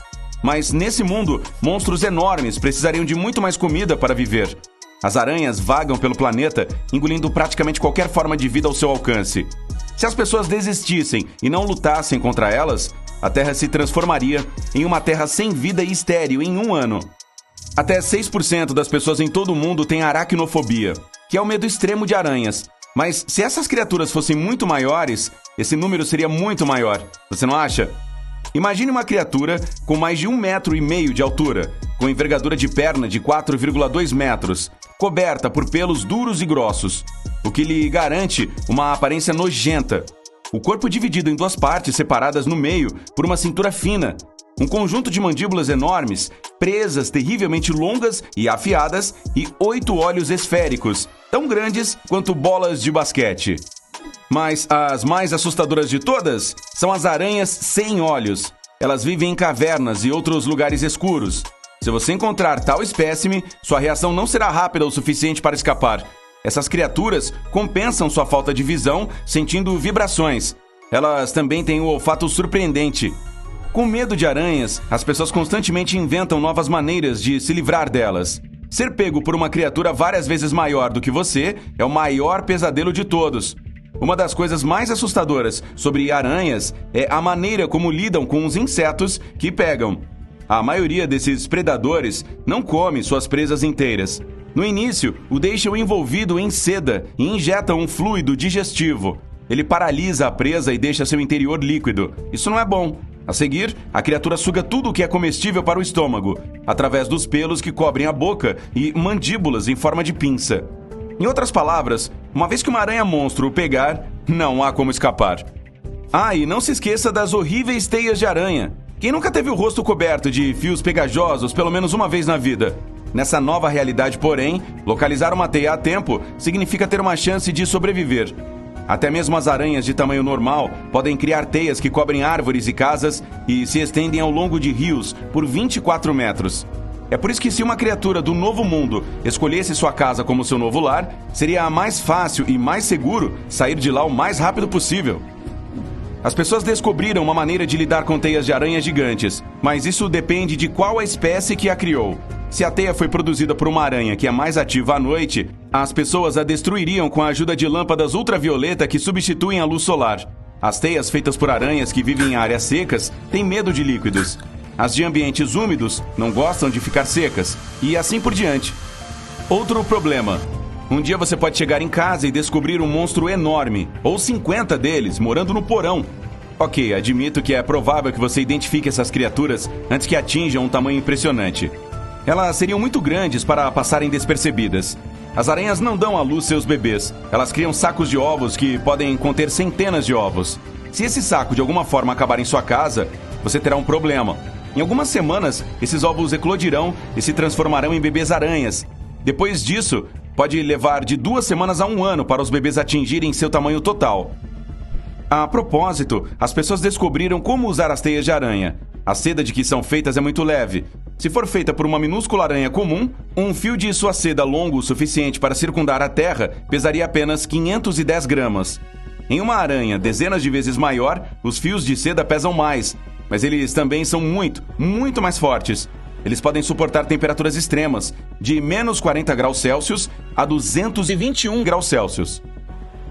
Mas nesse mundo, monstros enormes precisariam de muito mais comida para viver. As aranhas vagam pelo planeta, engolindo praticamente qualquer forma de vida ao seu alcance. Se as pessoas desistissem e não lutassem contra elas, a Terra se transformaria em uma terra sem vida e estéril em 1 ano. Até 6% das pessoas em todo o mundo têm aracnofobia, que é o medo extremo de aranhas. Mas se essas criaturas fossem muito maiores, esse número seria muito maior. Você não acha? Imagine uma criatura com mais de 1,5 metro de altura, com envergadura de perna de 4,2 metros, coberta por pelos duros e grossos, o que lhe garante uma aparência nojenta. O corpo dividido em 2 partes separadas no meio por uma cintura fina, um conjunto de mandíbulas enormes, presas terrivelmente longas e afiadas e 8 olhos esféricos, tão grandes quanto bolas de basquete. Mas as mais assustadoras de todas são as aranhas sem olhos. Elas vivem em cavernas e outros lugares escuros. Se você encontrar tal espécime, sua reação não será rápida o suficiente para escapar. Essas criaturas compensam sua falta de visão sentindo vibrações. Elas também têm um olfato surpreendente. Com medo de aranhas, as pessoas constantemente inventam novas maneiras de se livrar delas. Ser pego por uma criatura várias vezes maior do que você é o maior pesadelo de todos. Uma das coisas mais assustadoras sobre aranhas é a maneira como lidam com os insetos que pegam. A maioria desses predadores não come suas presas inteiras. No início, o deixam envolvido em seda e injetam um fluido digestivo. Ele paralisa a presa e deixa seu interior líquido. Isso não é bom. A seguir, a criatura suga tudo o que é comestível para o estômago, através dos pelos que cobrem a boca e mandíbulas em forma de pinça. Em outras palavras, uma vez que uma aranha-monstro o pegar, não há como escapar. Ah, e não se esqueça das horríveis teias de aranha. Quem nunca teve o rosto coberto de fios pegajosos pelo menos uma vez na vida? Nessa nova realidade, porém, localizar uma teia a tempo significa ter uma chance de sobreviver. Até mesmo as aranhas de tamanho normal podem criar teias que cobrem árvores e casas e se estendem ao longo de rios por 24 metros. É por isso que se uma criatura do Novo Mundo escolhesse sua casa como seu novo lar, seria mais fácil e mais seguro sair de lá o mais rápido possível. As pessoas descobriram uma maneira de lidar com teias de aranha gigantes, mas isso depende de qual a espécie que a criou. Se a teia foi produzida por uma aranha que é mais ativa à noite, as pessoas a destruiriam com a ajuda de lâmpadas ultravioleta que substituem a luz solar. As teias feitas por aranhas que vivem em áreas secas têm medo de líquidos. As de ambientes úmidos não gostam de ficar secas, e assim por diante. Outro problema. Um dia você pode chegar em casa e descobrir um monstro enorme, ou 50 deles, morando no porão. Ok, admito que é provável que você identifique essas criaturas antes que atinjam um tamanho impressionante. Elas seriam muito grandes para passarem despercebidas. As aranhas não dão à luz seus bebês. Elas criam sacos de ovos que podem conter centenas de ovos. Se esse saco de alguma forma acabar em sua casa, você terá um problema. Em algumas semanas, esses ovos eclodirão e se transformarão em bebês aranhas. Depois disso, pode levar de 2 semanas a 1 ano para os bebês atingirem seu tamanho total. A propósito, as pessoas descobriram como usar as teias de aranha. A seda de que são feitas é muito leve. Se for feita por uma minúscula aranha comum, um fio de sua seda longo o suficiente para circundar a Terra pesaria apenas 510 gramas. Em uma aranha dezenas de vezes maior, os fios de seda pesam mais, mas eles também são muito mais fortes. Eles podem suportar temperaturas extremas, de menos 40 graus Celsius a 221 graus Celsius.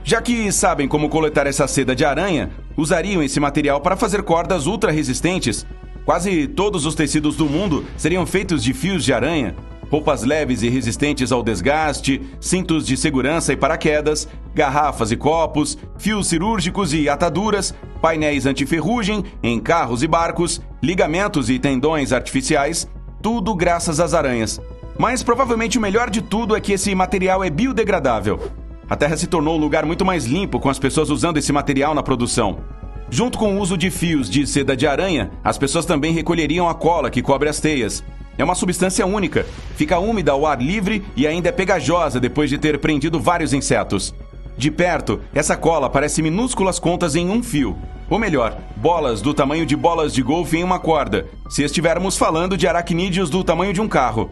Já que sabem como coletar essa seda de aranha, usariam esse material para fazer cordas ultra resistentes. Quase todos os tecidos do mundo seriam feitos de fios de aranha. Roupas leves e resistentes ao desgaste, cintos de segurança e paraquedas, garrafas e copos, fios cirúrgicos e ataduras, painéis antiferrugem em carros e barcos, ligamentos e tendões artificiais, tudo graças às aranhas. Mas provavelmente o melhor de tudo é que esse material é biodegradável. A Terra se tornou um lugar muito mais limpo com as pessoas usando esse material na produção. Junto com o uso de fios de seda de aranha, as pessoas também recolheriam a cola que cobre as teias. É uma substância única, fica úmida ao ar livre e ainda é pegajosa depois de ter prendido vários insetos. De perto, essa cola parece minúsculas contas em um fio. Ou melhor, bolas do tamanho de bolas de golfe em uma corda, se estivermos falando de aracnídeos do tamanho de um carro.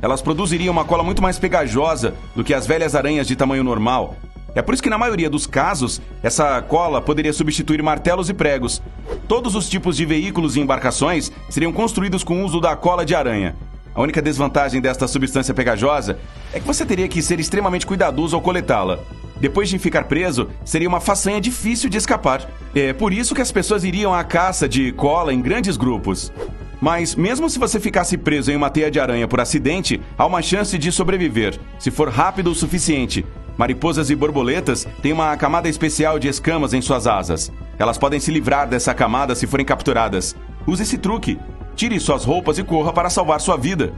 Elas produziriam uma cola muito mais pegajosa do que as velhas aranhas de tamanho normal. É por isso que na maioria dos casos, essa cola poderia substituir martelos e pregos. Todos os tipos de veículos e embarcações seriam construídos com o uso da cola de aranha. A única desvantagem desta substância pegajosa é que você teria que ser extremamente cuidadoso ao coletá-la. Depois de ficar preso, seria uma façanha difícil de escapar. É por isso que as pessoas iriam à caça de cola em grandes grupos. Mas mesmo se você ficasse preso em uma teia de aranha por acidente, há uma chance de sobreviver, se for rápido o suficiente. Mariposas e borboletas têm uma camada especial de escamas em suas asas. Elas podem se livrar dessa camada se forem capturadas. Use esse truque. Tire suas roupas e corra para salvar sua vida.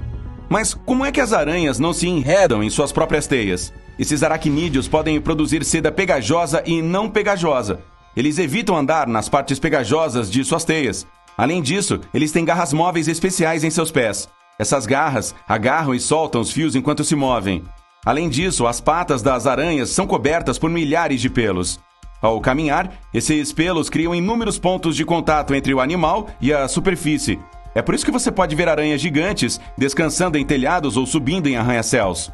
Mas como é que as aranhas não se enredam em suas próprias teias? Esses aracnídeos podem produzir seda pegajosa e não pegajosa. Eles evitam andar nas partes pegajosas de suas teias. Além disso, eles têm garras móveis especiais em seus pés. Essas garras agarram e soltam os fios enquanto se movem. Além disso, as patas das aranhas são cobertas por milhares de pelos. Ao caminhar, esses pelos criam inúmeros pontos de contato entre o animal e a superfície. É por isso que você pode ver aranhas gigantes descansando em telhados ou subindo em arranha-céus.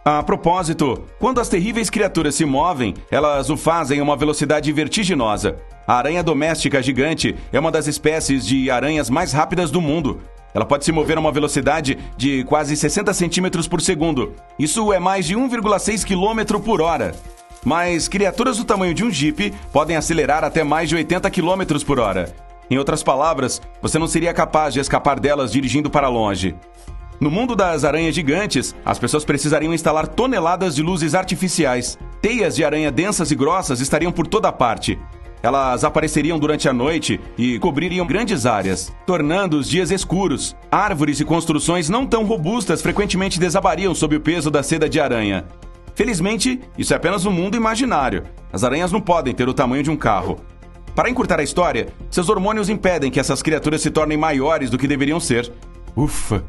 A propósito, quando as terríveis criaturas se movem, elas o fazem a uma velocidade vertiginosa. A aranha doméstica gigante é uma das espécies de aranhas mais rápidas do mundo. Ela pode se mover a uma velocidade de quase 60 centímetros por segundo. Isso é mais de 1,6 km por hora. Mas criaturas do tamanho de um jipe podem acelerar até mais de 80 km por hora. Em outras palavras, você não seria capaz de escapar delas dirigindo para longe. No mundo das aranhas gigantes, as pessoas precisariam instalar toneladas de luzes artificiais. Teias de aranha densas e grossas estariam por toda parte. Elas apareceriam durante a noite e cobririam grandes áreas, tornando os dias escuros. Árvores e construções não tão robustas frequentemente desabariam sob o peso da seda de aranha. Felizmente, isso é apenas um mundo imaginário. As aranhas não podem ter o tamanho de um carro. Para encurtar a história, seus hormônios impedem que essas criaturas se tornem maiores do que deveriam ser. Ufa!